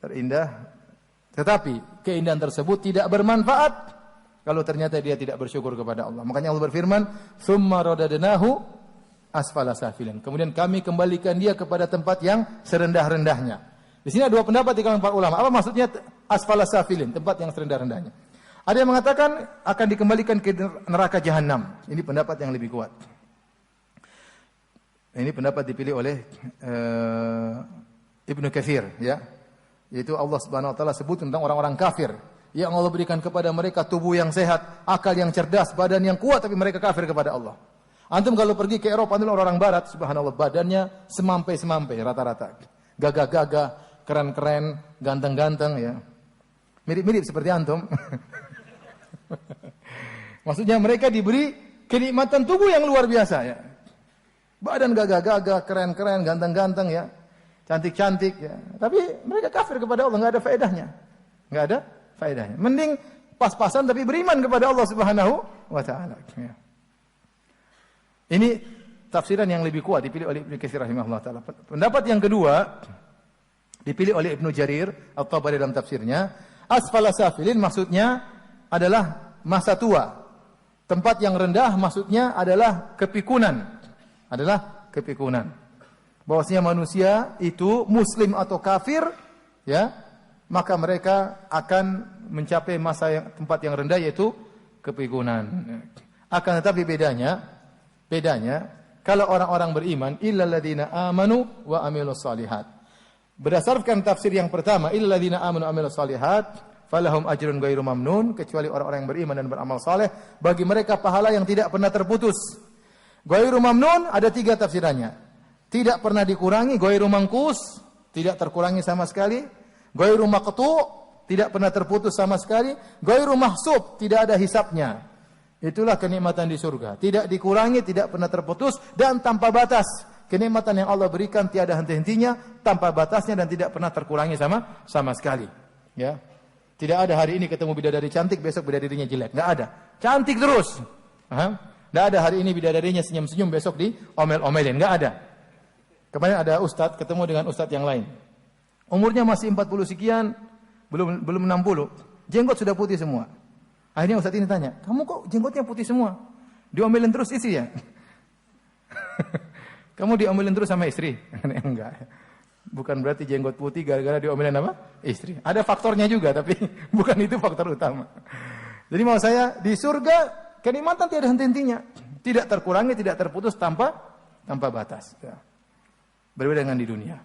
Terindah. Tetapi keindahan tersebut tidak bermanfaat kalau ternyata dia tidak bersyukur kepada Allah. Makanya Allah berfirman, "Tsumma radadnahu asfala safilin." Kemudian kami kembalikan dia kepada tempat yang serendah-rendahnya. Di sini ada dua pendapat di kalangan para ulama. Apa maksudnya asfala safilin, tempat yang serendah-rendahnya? Ada yang mengatakan akan dikembalikan ke neraka jahanam. Ini pendapat yang lebih kuat. Ini pendapat dipilih oleh Ibnu Katsir ya. Yaitu Allah Subhanahu wa taala sebut tentang orang-orang kafir yang Allah berikan kepada mereka tubuh yang sehat, akal yang cerdas, badan yang kuat, tapi mereka kafir kepada Allah. Antum kalau pergi ke Eropa, antum orang barat, subhanallah, badannya semampai-semampai rata-rata. Gagah-gagah, keren-keren, ganteng-ganteng ya. Mirip-mirip seperti antum. Maksudnya mereka diberi kenikmatan tubuh yang luar biasa ya. Badan gagah-gagah, keren-keren, ganteng-ganteng ya. Cantik-cantik ya. Tapi mereka kafir kepada Allah, enggak ada faedahnya. Enggak ada faedahnya. Mending pas-pasan tapi beriman kepada Allah Subhanahu wa taala ya. Ini tafsiran yang lebih kuat dipilih oleh Ibnu Katsir rahimahullah taala. Pendapat yang kedua dipilih oleh Ibnu Jarir At-Tabari dalam tafsirnya, asfala safilin maksudnya adalah masa tua. Tempat yang rendah maksudnya adalah kepikunan. Adalah kepikunan. Bahwasanya manusia itu muslim atau kafir ya, maka mereka akan mencapai tempat yang rendah yaitu kepikunan. Akan tetapi bedanya kalau orang-orang beriman illal ladzina amanu wa amilus shalihat. Berdasarkan tafsir yang pertama, illal ladzina amanu wa amilus shalihat falahum ajrun ghairu mamnun, kecuali orang-orang yang beriman dan beramal saleh, bagi mereka pahala yang tidak pernah terputus. Ghairu mamnun ada 3 tafsirannya. Tidak pernah dikurangi, ghairu mangkus, tidak terkurangi sama sekali. Ghairu maqtu', tidak pernah terputus sama sekali. Ghairu mahsub, tidak ada hisapnya. Itulah kenikmatan di surga. Tidak dikurangi, tidak pernah terputus dan tanpa batas. Kenikmatan yang Allah berikan tiada henti-hentinya, tanpa batasnya dan tidak pernah terkurangi sama sekali. Ya. Tidak ada hari ini ketemu bidadari cantik, besok bidadarinya jelek. Enggak ada. Cantik terus. Enggak ada hari ini bidadarinya senyum-senyum, besok diomel-omelin. Enggak ada. Kemarin ada ustadz ketemu dengan ustadz yang lain. Umurnya masih 40 sekian, belum 60. Jenggot sudah putih semua. Akhirnya Ustaz ini tanya, kamu kok jenggotnya putih semua? Diomelin terus istri ya? Kamu diomelin terus sama istri? Enggak. Bukan berarti jenggot putih gara-gara diomelin apa? Istri. Ada faktornya juga, tapi bukan itu faktor utama. Jadi mau saya, di surga kenikmatan tiada henti-hentinya. Tidak terkurangi, tidak terputus tanpa batas. Ya. Berbeda dengan di dunia.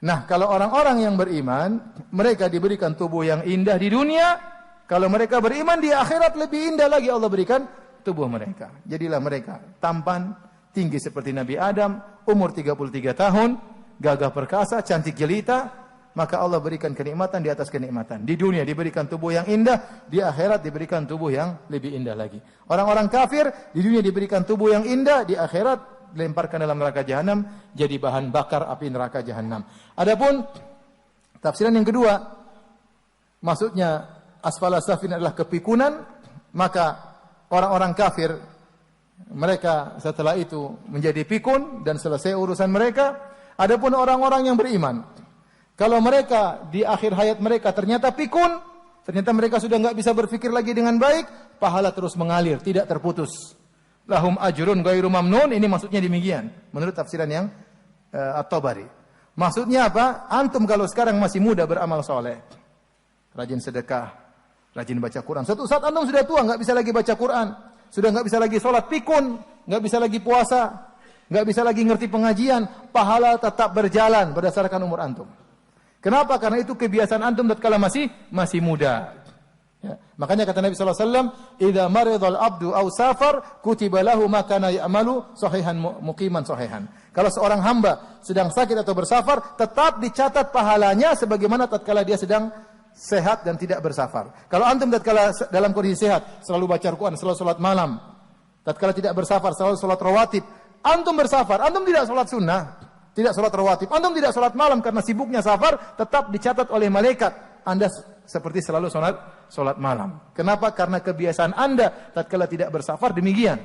Nah, kalau orang-orang yang beriman, mereka diberikan tubuh yang indah di dunia. Kalau mereka beriman, di akhirat lebih indah lagi Allah berikan tubuh mereka. Jadilah mereka tampan, tinggi seperti Nabi Adam, umur 33 tahun, gagah perkasa, cantik jelita. Maka Allah berikan kenikmatan di atas kenikmatan. Di dunia diberikan tubuh yang indah, di akhirat diberikan tubuh yang lebih indah lagi. Orang-orang kafir, di dunia diberikan tubuh yang indah, di akhirat lemparkan dalam neraka jahanam jadi bahan bakar api neraka jahanam. Adapun tafsiran yang kedua, maksudnya asfala safin adalah kepikunan, maka orang-orang kafir mereka setelah itu menjadi pikun dan selesai urusan mereka. Adapun orang-orang yang beriman, kalau mereka di akhir hayat mereka ternyata pikun, ternyata mereka sudah enggak bisa berpikir lagi dengan baik, pahala terus mengalir, tidak terputus. Lahum ajrun ghairu mamnun, ini maksudnya demikian menurut tafsiran yang At-Tabari. Maksudnya apa? Antum kalau sekarang masih muda beramal soleh, rajin sedekah, rajin baca Quran. Suatu saat antum sudah tua, enggak bisa lagi baca Quran, sudah enggak bisa lagi sholat, pikun, enggak bisa lagi puasa, enggak bisa lagi ngerti pengajian, pahala tetap berjalan berdasarkan umur antum. Kenapa? Karena itu kebiasaan antum tatkala masih muda. Ya. Makanya kata Nabi sallallahu alaihi wasallam, "Idza maridal abdu aw safar, kutiba lahu ma kana ya'malu sahihan muqiman sahihan." Kalau seorang hamba sedang sakit atau bersafar, tetap dicatat pahalanya sebagaimana tatkala dia sedang sehat dan tidak bersafar. Kalau antum tatkala dalam kondisi sehat, selalu baca Al-Qur'an, selalu salat malam. Tatkala tidak bersafar, selalu salat rawatib. Antum bersafar, antum tidak salat sunnah, tidak salat rawatib, antum tidak salat malam karena sibuknya safar, tetap dicatat oleh malaikat. Anda seperti selalu salat malam. Kenapa? Karena kebiasaan Anda tatkala tidak bersafar demikian.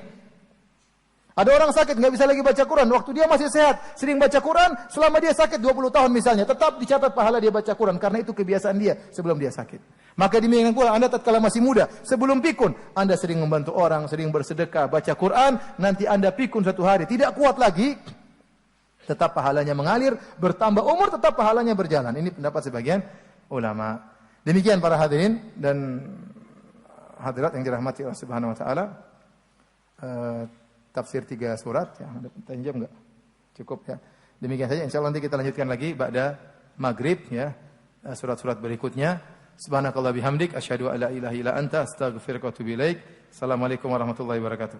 Ada orang sakit nggak bisa lagi baca Quran, waktu dia masih sehat, sering baca Quran, selama dia sakit 20 tahun misalnya, tetap dicatat pahala dia baca Quran karena itu kebiasaan dia sebelum dia sakit. Maka demikian pula Anda tatkala masih muda, sebelum pikun, Anda sering membantu orang, sering bersedekah, baca Quran, nanti Anda pikun satu hari tidak kuat lagi, tetap pahalanya mengalir, bertambah umur tetap pahalanya berjalan. Ini pendapat sebagian ulama. Demikian para hadirin dan hadirat yang dirahmati Allah Subhanahu wa taala. Tafsir 3 surat ya. Ada pertanyaan jam enggak? Cukup ya. Demikian saja, insyaallah nanti kita lanjutkan lagi ba'da maghrib ya. Surat-surat berikutnya. Subhanakallah bihamdik asyhadu an la ilaha illa anta astaghfiruka wa atubu ilaik. Assalamualaikum warahmatullahi wabarakatuh.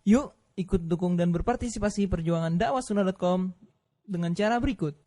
Yuk ikut dukung dan berpartisipasi perjuangan dakwahsunnah.com dengan cara berikut.